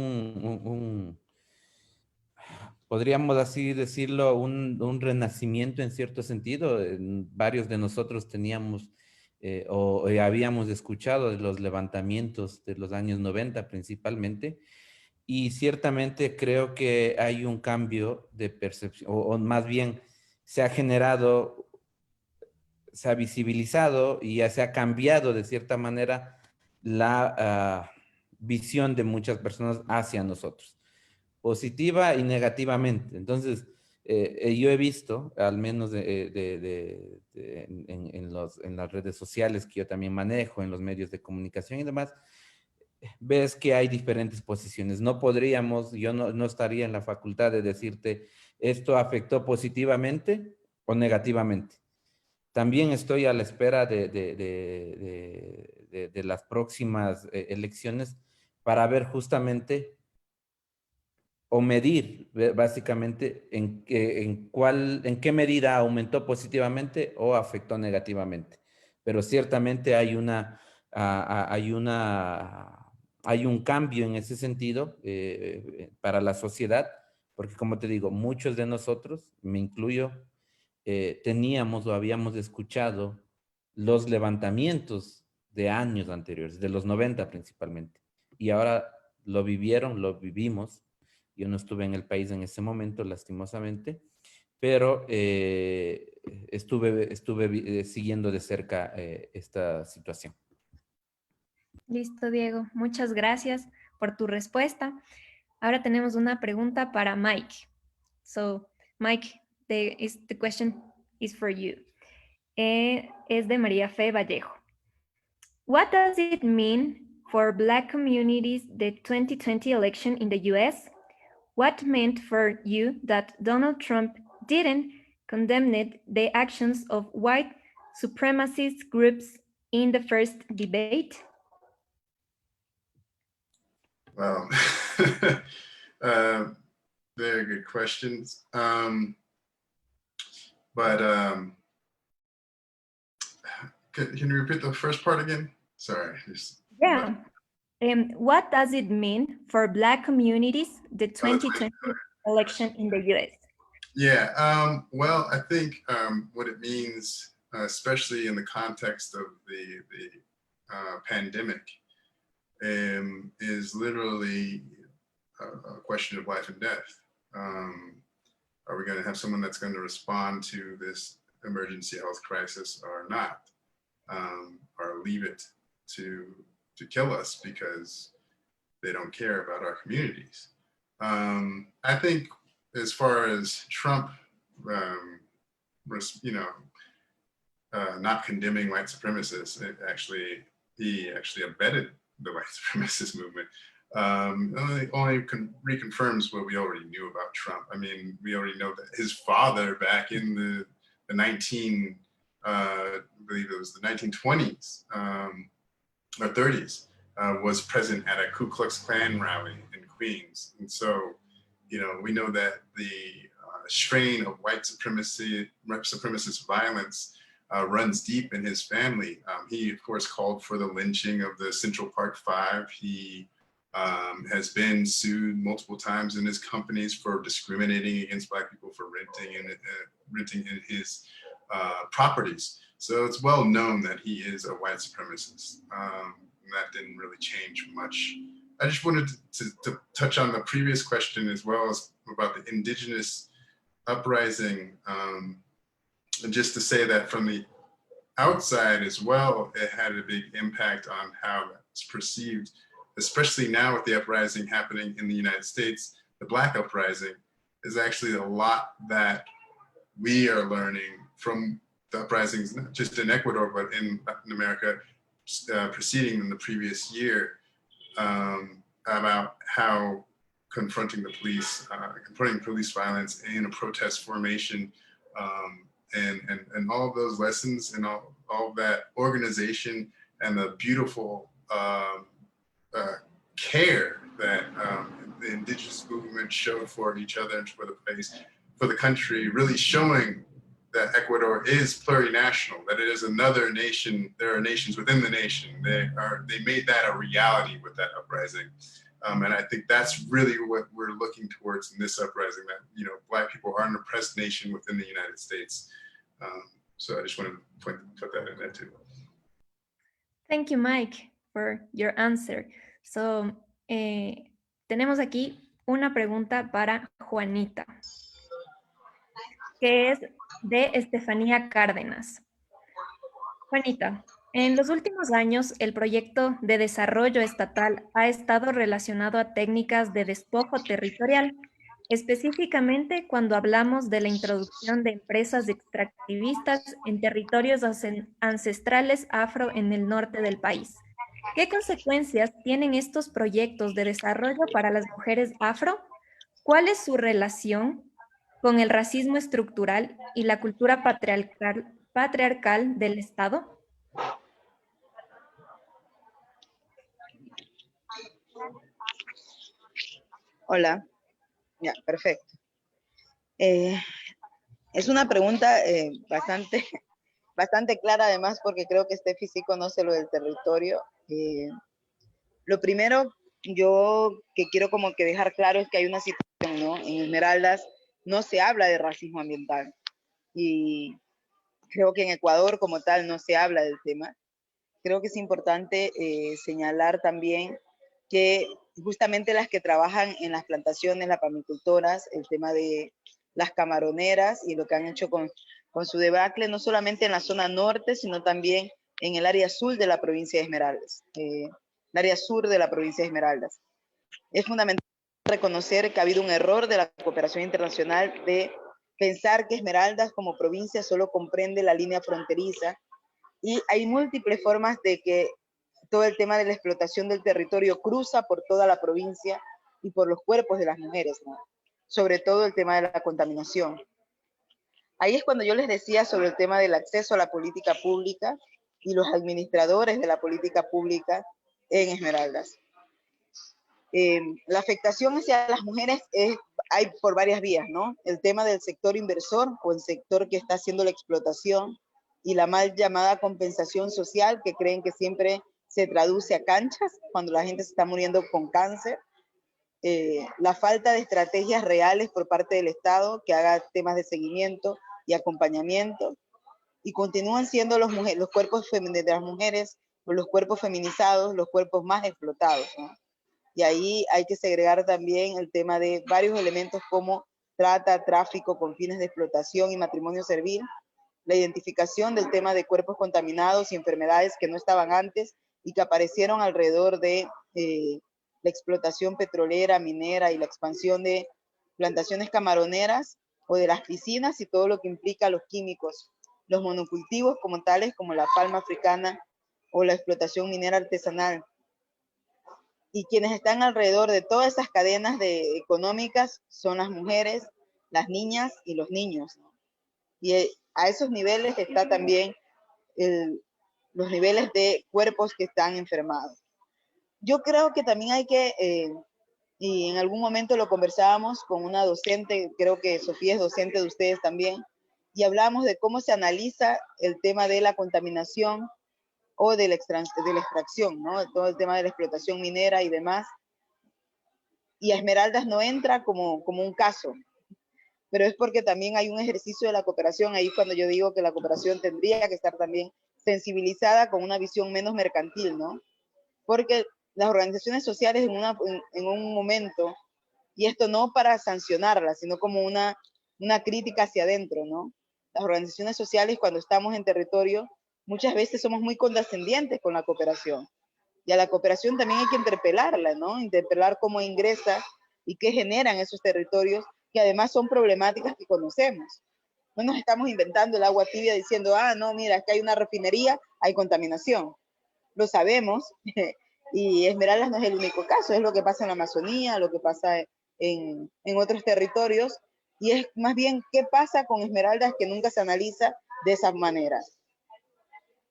podríamos así decirlo, un renacimiento en cierto sentido. Varios de nosotros teníamos o habíamos escuchado de los levantamientos de los años 90 principalmente, y ciertamente creo que hay un cambio de percepción, o más bien se ha generado, se ha visibilizado y ya se ha cambiado de cierta manera la visión de muchas personas hacia nosotros, positiva y negativamente. Entonces, yo he visto, al menos en las redes sociales que yo también manejo, en los medios de comunicación y demás, ves que hay diferentes posiciones. No podríamos, yo no estaría en la facultad de decirte esto afectó positivamente o negativamente. También estoy a la espera de las próximas elecciones para ver justamente o medir básicamente en qué medida aumentó positivamente o afectó negativamente. Pero ciertamente hay un cambio en ese sentido para la sociedad, porque como te digo, muchos de nosotros, me incluyo, teníamos o habíamos escuchado los levantamientos de años anteriores, de los 90 principalmente, y ahora lo vivieron, lo vivimos. Yo no estuve en el país en ese momento, lastimosamente, pero estuve siguiendo de cerca esta situación. Listo, Diego. Muchas gracias por tu respuesta. Ahora tenemos una pregunta para Mike. So, Mike, the question is for you. Es de María Fe Vallejo. What does it mean for Black communities the 2020 election in the US? What meant for you that Donald Trump didn't condemn the actions of white supremacist groups in the first debate? Wow. Very good questions. Can you repeat the first part again? Sorry. Yeah. What does it mean for Black communities, the 2020 election in the US? Yeah, well, I think what it means, especially in the context of the pandemic, is literally a question of life and death. Are we going to have someone that's going to respond to this emergency health crisis or not? Or leave it to kill us because they don't care about our communities? I think as far as Trump, not condemning white supremacists, he actually abetted the white supremacist movement. Only reconfirms what we already knew about Trump. I mean, we already know that his father back in the I believe it was the 1920s or 30s, was present at a Ku Klux Klan rally in Queens. And so, we know that the strain of white supremacist violence runs deep in his family. He, of course, called for the lynching of the Central Park Five. He has been sued multiple times in his companies for discriminating against Black people for renting in his properties. So it's well known that he is a white supremacist. And that didn't really change much. I just wanted to touch on the previous question as well as about the indigenous uprising. And just to say that from the outside as well, it had a big impact on how it's perceived, especially now with the uprising happening in the United States. The Black uprising is actually a lot that we are learning from the uprisings, not just in Ecuador, but in Latin America, preceding in the previous year, about how confronting police violence in a protest formation, and all of those lessons and all of that organization and the beautiful care that the indigenous movement showed for each other and for the place, for the country, really showing that Ecuador is plurinational, that it is another nation. There are nations within the nation. They made that a reality with that uprising. And I think that's really what we're looking towards in this uprising, that, you know, Black people are an oppressed nation within the United States. So I just wanted to put that in there too. Thank you, Mike, for your answer. So, tenemos aquí una pregunta para Juanita, que es de Estefanía Cárdenas. Juanita, en los últimos años, el proyecto de desarrollo estatal ha estado relacionado a técnicas de despojo territorial, específicamente cuando hablamos de la introducción de empresas extractivistas en territorios ancestrales afro en el norte del país. ¿Qué consecuencias tienen estos proyectos de desarrollo para las mujeres afro? ¿Cuál es su relación con el racismo estructural y la cultura patriarcal del Estado? Hola, ya, perfecto. Es una pregunta bastante clara, además, porque creo que Steffi sí conoce lo del territorio. Lo primero, yo que quiero como que dejar claro es que hay una situación, ¿no? En Esmeraldas no se habla de racismo ambiental y creo que en Ecuador como tal no se habla del tema. Creo que es importante señalar también que justamente las que trabajan en las plantaciones, las palmicultoras, el tema de las camaroneras y lo que han hecho con su debacle, no solamente en la zona norte, sino también en el área sur de la provincia de Esmeraldas. El área sur de la provincia de Esmeraldas. Es fundamental reconocer que ha habido un error de la cooperación internacional de pensar que Esmeraldas como provincia solo comprende la línea fronteriza, y hay múltiples formas de que todo el tema de la explotación del territorio cruza por toda la provincia y por los cuerpos de las mujeres, ¿no? Sobre todo el tema de la contaminación. Ahí es cuando yo les decía sobre el tema del acceso a la política pública y los administradores de la política pública en Esmeraldas. La afectación hacia las mujeres hay por varias vías, ¿no? El tema del sector inversor o el sector que está haciendo la explotación y la mal llamada compensación social, que creen que siempre se traduce a canchas cuando la gente se está muriendo con cáncer. La falta de estrategias reales por parte del Estado que haga temas de seguimiento y acompañamiento, y continúan siendo los cuerpos de las mujeres, los cuerpos feminizados, los cuerpos más explotados, ¿no? Y ahí hay que segregar también el tema de varios elementos como trata, tráfico con fines de explotación y matrimonio servil, la identificación del tema de cuerpos contaminados y enfermedades que no estaban antes y que aparecieron alrededor de la explotación petrolera, minera y la expansión de plantaciones camaroneras o de las piscinas y todo lo que implica los químicos, los monocultivos como tales como la palma africana o la explotación minera artesanal. Y quienes están alrededor de todas esas cadenas económicas son las mujeres, las niñas y los niños, ¿no? Y a esos niveles está también los niveles de cuerpos que están enfermados. Yo creo que también hay que, y en algún momento lo conversábamos con una docente, creo que Sofía es docente de ustedes también, y hablamos de cómo se analiza el tema de la contaminación o de la extracción, ¿no? Todo el tema de la explotación minera y demás. Y Esmeraldas no entra como un caso, pero es porque también hay un ejercicio de la cooperación, ahí cuando yo digo que la cooperación tendría que estar también sensibilizada con una visión menos mercantil, ¿no? Porque las organizaciones sociales en un momento, y esto no para sancionarlas, sino como una crítica hacia adentro, ¿no? Las organizaciones sociales cuando estamos en territorio, muchas veces somos muy condescendientes con la cooperación. Y a la cooperación también hay que interpelarla, ¿no? Interpelar cómo ingresa y qué generan esos territorios, que además son problemáticas que conocemos. No nos estamos inventando el agua tibia diciendo, no, mira, es que hay una refinería, hay contaminación. Lo sabemos, y Esmeraldas no es el único caso, es lo que pasa en la Amazonía, lo que pasa en otros territorios, y es más bien qué pasa con Esmeraldas que nunca se analiza de esas maneras.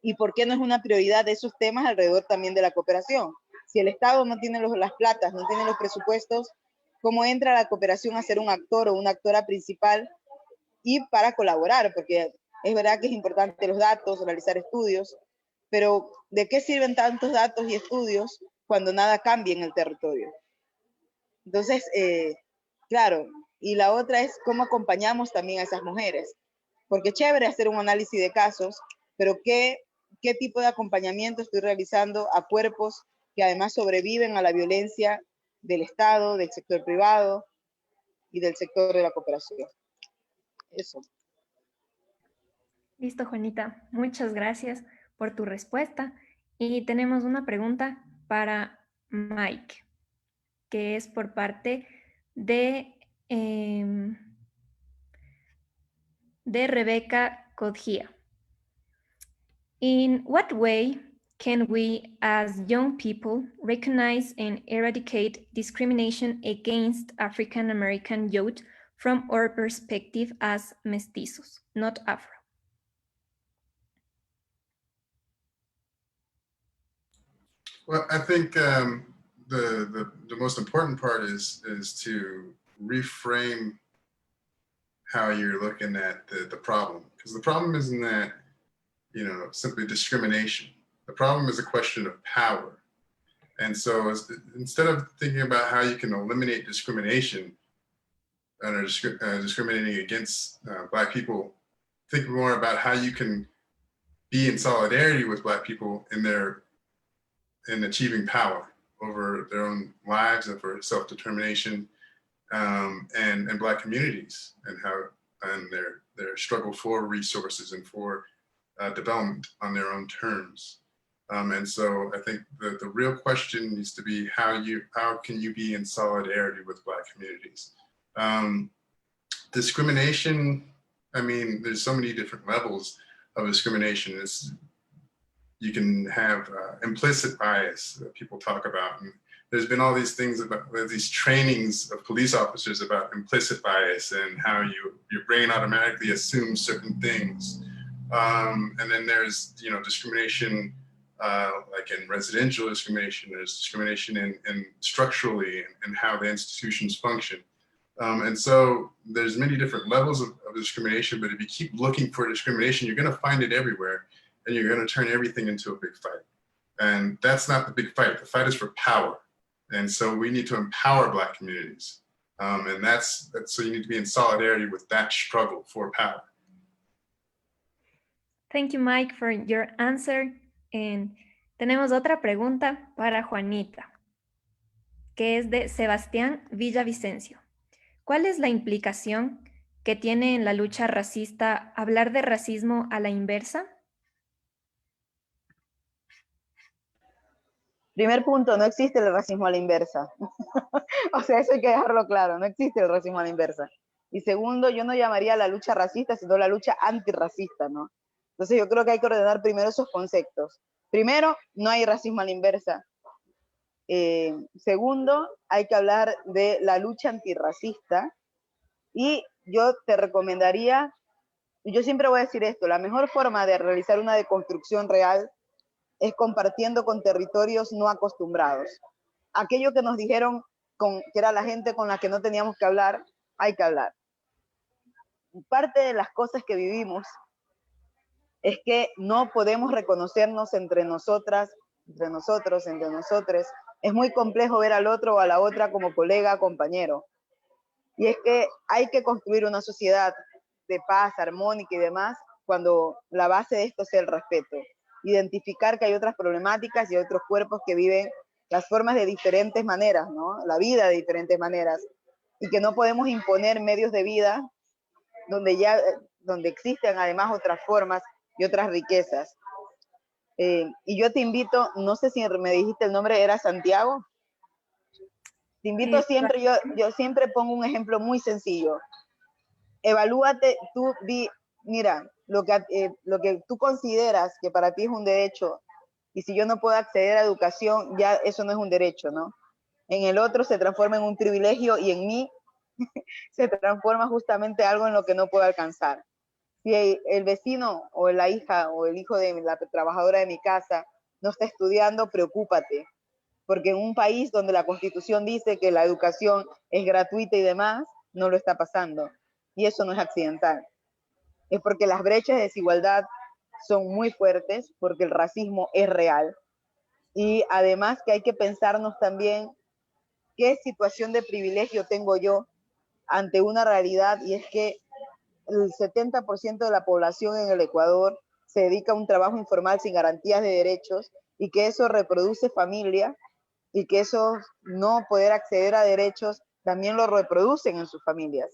¿Y por qué no es una prioridad de esos temas alrededor también de la cooperación? Si el Estado no tiene las platas, no tiene los presupuestos, ¿cómo entra la cooperación a ser un actor o una actora principal y para colaborar, porque es verdad que es importante los datos, realizar estudios, pero ¿de qué sirven tantos datos y estudios cuando nada cambia en el territorio? Entonces, claro, y la otra es cómo acompañamos también a esas mujeres, porque es chévere hacer un análisis de casos, pero ¿qué tipo de acompañamiento estoy realizando a cuerpos que además sobreviven a la violencia del Estado, del sector privado y del sector de la cooperación? Eso. Listo, Juanita. Muchas gracias por tu respuesta. Y tenemos una pregunta para Mike, que es por parte de, de Rebeca Codgia. In what way can we, as young people, recognize and eradicate discrimination against African American youth from our perspective as mestizos, not Afro? Well, I think the most important part is to reframe how you're looking at the problem, because the problem isn't that, you know, simply discrimination. The problem is a question of power. And so instead of thinking about how you can eliminate discrimination or discriminating against Black people, think more about how you can be in solidarity with Black people in achieving power over their own lives and for self-determination, and Black communities, and their struggle for resources and for development on their own terms. And so I think the real question needs to be how can you be in solidarity with Black communities? Discrimination, I mean, there's so many different levels of discrimination. You can have implicit bias that people talk about. And there's been all these things about these trainings of police officers about implicit bias and how your brain automatically assumes certain things. And then there's, you know, discrimination, like in residential discrimination, there's discrimination in structurally and how the institutions function. And so there's many different levels of discrimination, but if you keep looking for discrimination, you're gonna find it everywhere, and you're gonna turn everything into a big fight. And that's not the big fight. The fight is for power. And so we need to empower Black communities. And that's so you need to be in solidarity with that struggle for power. Thank you, Mike, for your answer. And tenemos otra pregunta para Juanita, que es de Sebastián Villavicencio. ¿Cuál es la implicación que tiene en la lucha racista hablar de racismo a la inversa? Primer punto, no existe el racismo a la inversa. O sea, eso hay que dejarlo claro, no existe el racismo a la inversa. Y segundo, yo no llamaría la lucha racista, sino la lucha antirracista, ¿no? Entonces yo creo que hay que ordenar primero esos conceptos. Primero, no hay racismo a la inversa. Segundo, hay que hablar de la lucha antirracista. Y yo te recomendaría, yo siempre voy a decir esto, la mejor forma de realizar una deconstrucción real es compartiendo con territorios no acostumbrados. Aquello que nos dijeron que era la gente con la que no teníamos que hablar, hay que hablar. Parte de las cosas que vivimos es que no podemos reconocernos entre nosotras, entre nosotros, entre nosotres. Es muy complejo ver al otro o a la otra como colega, compañero. Y es que hay que construir una sociedad de paz, armónica y demás, cuando la base de esto sea el respeto. Identificar que hay otras problemáticas y otros cuerpos que viven las formas de diferentes maneras, ¿no? La vida de diferentes maneras. Y que no podemos imponer medios de vida donde existen además otras formas y otras riquezas. Y yo te invito, no sé si me dijiste el nombre, ¿era Santiago? Te invito siempre, yo siempre pongo un ejemplo muy sencillo. Evalúate, mira, lo que tú consideras que para ti es un derecho, y si yo no puedo acceder a educación, ya eso no es un derecho, ¿no? En el otro se transforma en un privilegio y en mí se transforma justamente algo en lo que no puedo alcanzar. Si el vecino o la hija o el hijo de la trabajadora de mi casa no está estudiando, preocúpate, porque en un país donde la Constitución dice que la educación es gratuita y demás, no lo está pasando. Y eso no es accidental. es porque las brechas de desigualdad son muy fuertes, porque el racismo es real. Y además que hay que pensarnos también qué situación de privilegio tengo yo ante una realidad, y es que el 70% de la población en el Ecuador se dedica a un trabajo informal sin garantías de derechos, y que eso reproduce familia, y que eso no poder acceder a derechos también lo reproducen en sus familias.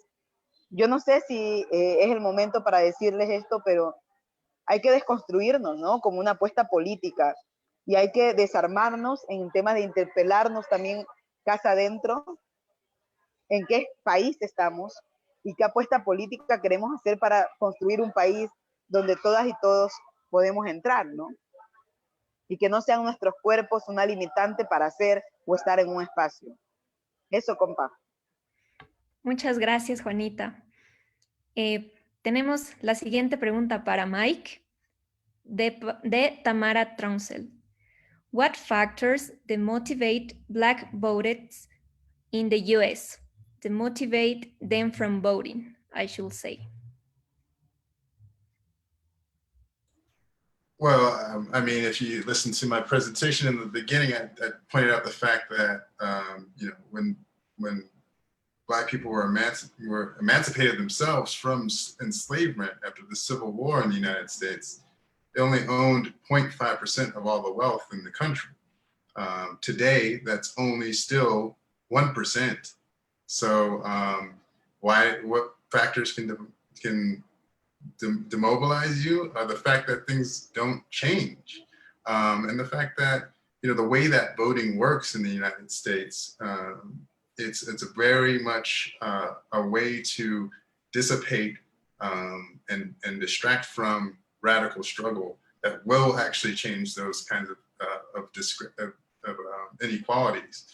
Yo no sé si es el momento para decirles esto, pero hay que desconstruirnos, ¿no? Como una apuesta política, y hay que desarmarnos en temas de interpelarnos también casa adentro, en qué país estamos y qué apuesta política queremos hacer para construir un país donde todas y todos podemos entrar, ¿no? Y que no sean nuestros cuerpos una limitante para hacer o estar en un espacio. Eso, compa. Muchas gracias, Juanita. Tenemos la siguiente pregunta para Mike de Tamara Trounsel. What factors demotivate Black voters in the US? Demotivate them from voting, I should say. Well, I mean, if you listen to my presentation in the beginning, I pointed out the fact that you know, when Black people were emancipated themselves from enslavement after the Civil War in the United States, they only owned 0.5% of all the wealth in the country. Today, that's only still 1%. So, what factors can demobilize you? The fact that things don't change, and the fact that, you know, the way that voting works in the United States, it's a very much a way to dissipate and distract from radical struggle that will actually change those kinds of inequalities.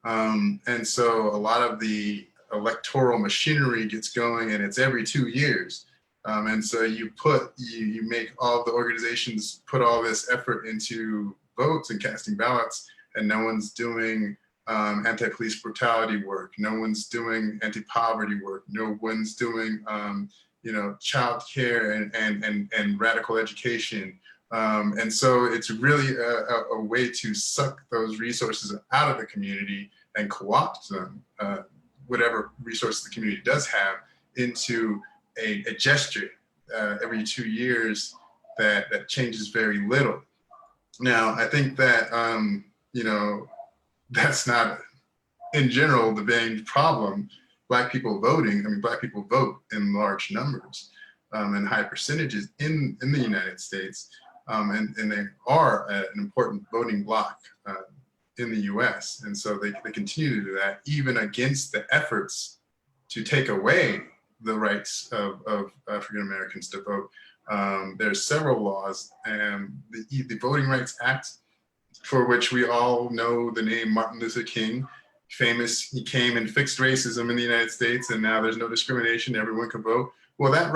And so a lot of the electoral machinery gets going, and it's every 2 years. And so you make all the organizations put all this effort into votes and casting ballots, and no one's doing anti-police brutality work. No one's doing anti-poverty work. No one's doing you know, child care and radical education. And so it's really a way to suck those resources out of the community and co-opt them, whatever resources the community does have, into a gesture every 2 years that changes very little. Now, I think that, you know, that's not, in general, the main problem. Black people voting, I mean, Black people vote in large numbers and high percentages in the United States. And they are an important voting bloc in the US. And so they continue to do that, even against the efforts to take away the rights of African Americans to vote. There's several laws, and the Voting Rights Act, for which we all know the name Martin Luther King, famous, he came and fixed racism in the United States, and now there's no discrimination, everyone can vote. Well, that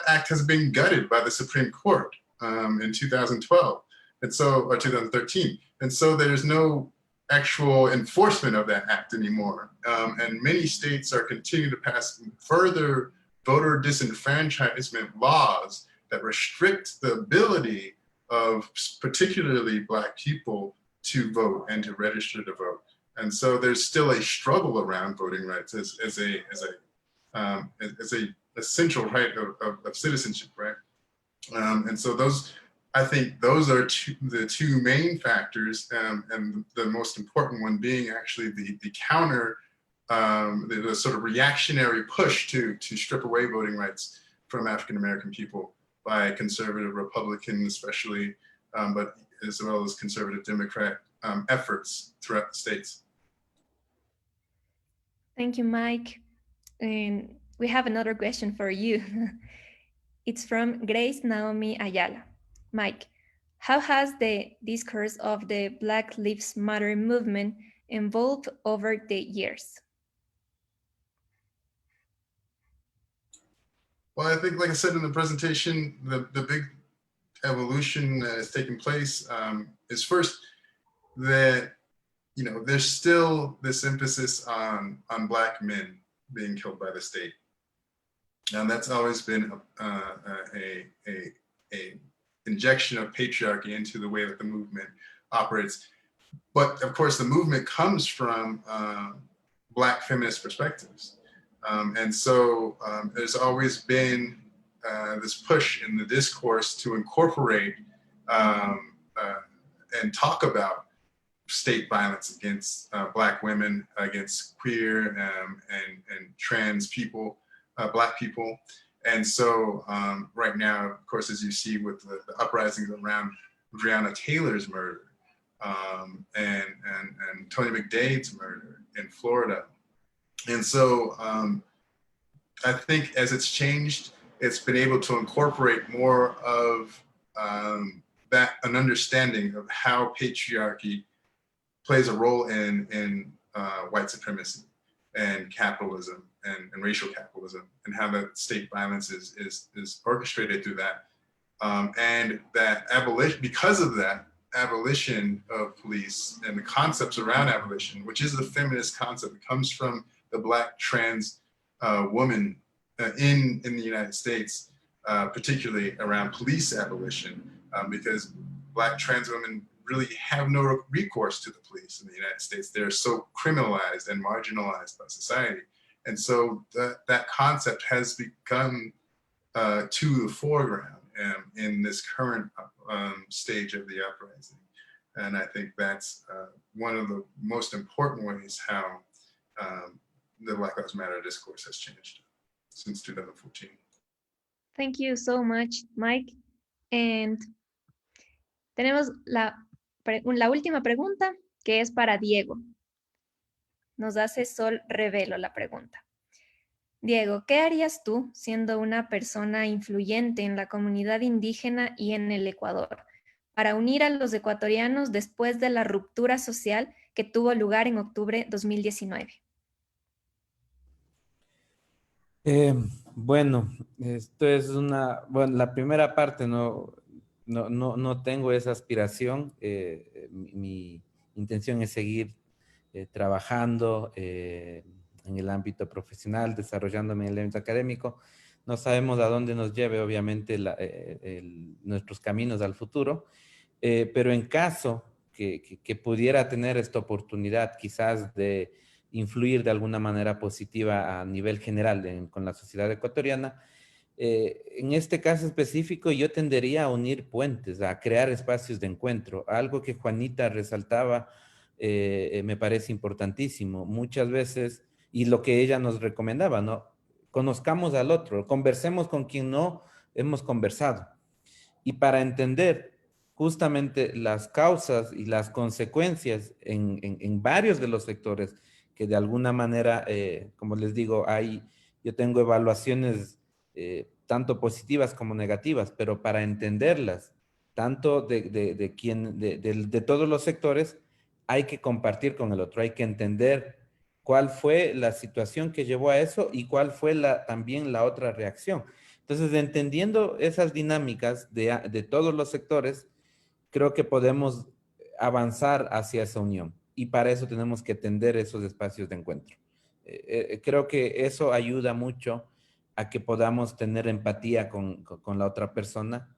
act has been gutted by the Supreme Court in 2012, and so, or 2013. And so there's no actual enforcement of that act anymore. And many states are continuing to pass further voter disenfranchisement laws that restrict the ability of particularly Black people to vote and to register to vote. And so there's still a struggle around voting rights as a essential right of citizenship, right? And so those, I think those are the two main factors, and the most important one being actually the counter, the sort of reactionary push to strip away voting rights from African American people by conservative Republican especially, but as well as conservative Democrat efforts throughout the states. Thank you, Mike. And we have another question for you. It's from Grace Naomi Ayala. Mike, how has the discourse of the Black Lives Matter movement evolved over the years? Well, I think, like I said in the presentation, the big evolution that has taken place is first that, you know, there's still this emphasis on Black men being killed by the state. And that's always been a injection of patriarchy into the way that the movement operates. But of course, the movement comes from Black feminist perspectives. And so there's always been this push in the discourse to incorporate and talk about state violence against Black women, against queer and trans people, Black people. And so right now, of course, as you see with the uprisings around Breonna Taylor's murder and Tony McDade's murder in Florida. And so I think as it's changed, it's been able to incorporate more of an understanding of how patriarchy plays a role in white supremacy and capitalism and racial capitalism, and how that state violence is orchestrated through that. And that abolition, because of that, abolition of police and the concepts around abolition, which is a feminist concept, it comes from the Black trans woman in the United States, particularly around police abolition, because Black trans women really have no recourse to the police in the United States. They're so criminalized and marginalized by society. And so that concept has become to the foreground in this current stage of the uprising. And I think that's one of the most important ways how the Black Lives Matter discourse has changed since 2014. Thank you so much, Mike. And tenemos la última pregunta, que es para Diego. Nos hace Sol Revelo la pregunta. Diego, ¿qué harías tú siendo una persona influyente en la comunidad indígena y en el Ecuador para unir a los ecuatorianos después de la ruptura social que tuvo lugar en octubre de 2019? Bueno, esto es la primera parte no tengo esa aspiración. Mi intención es seguir trabajando en el ámbito profesional, desarrollándome en el ámbito académico. No sabemos a dónde nos lleve, obviamente, nuestros caminos al futuro, pero en caso que pudiera tener esta oportunidad quizás de influir de alguna manera positiva a nivel general con la sociedad ecuatoriana, en este caso específico yo tendería a unir puentes, a crear espacios de encuentro. Algo que Juanita resaltaba me parece importantísimo. Muchas veces, y lo que ella nos recomendaba, ¿no? Conozcamos al otro, conversemos con quien no hemos conversado. Y para entender justamente las causas y las consecuencias en varios de los sectores, que de alguna manera, como les digo, yo tengo evaluaciones tanto positivas como negativas, pero para entenderlas, tanto de todos los sectores, hay que compartir con el otro, hay que entender cuál fue la situación que llevó a eso y cuál fue también la otra reacción. Entonces, entendiendo esas dinámicas de todos los sectores, creo que podemos avanzar hacia esa unión. Y para eso tenemos que tender esos espacios de encuentro. Creo que eso ayuda mucho a que podamos tener empatía con la otra persona,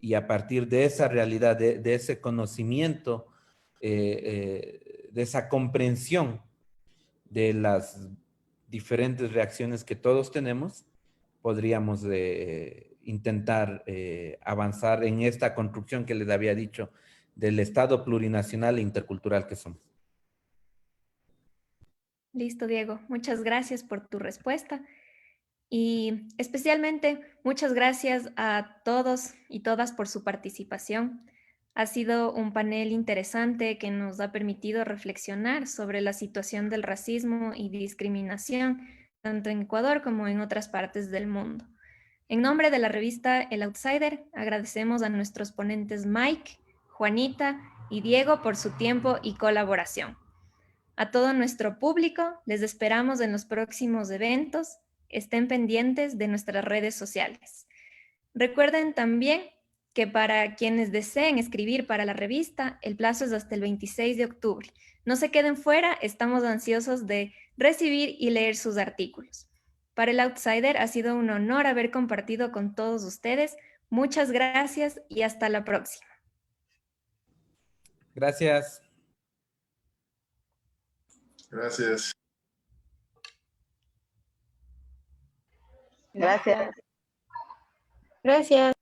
y a partir de esa realidad, de ese conocimiento, de esa comprensión de las diferentes reacciones que todos tenemos, podríamos intentar avanzar en esta construcción que les había dicho del Estado plurinacional e intercultural que somos. Listo, Diego. Muchas gracias por tu respuesta. Y especialmente muchas gracias a todos y todas por su participación. Ha sido un panel interesante que nos ha permitido reflexionar sobre la situación del racismo y discriminación, tanto en Ecuador como en otras partes del mundo. En nombre de la revista El Outsider, agradecemos a nuestros ponentes Mike, Juanita y Diego por su tiempo y colaboración. A todo nuestro público, les esperamos en los próximos eventos. Estén pendientes de nuestras redes sociales. Recuerden también que para quienes deseen escribir para la revista, el plazo es hasta el 26 de octubre. No se queden fuera, estamos ansiosos de recibir y leer sus artículos. Para el Outsider ha sido un honor haber compartido con todos ustedes. Muchas gracias y hasta la próxima. Gracias. Gracias. Gracias. Gracias.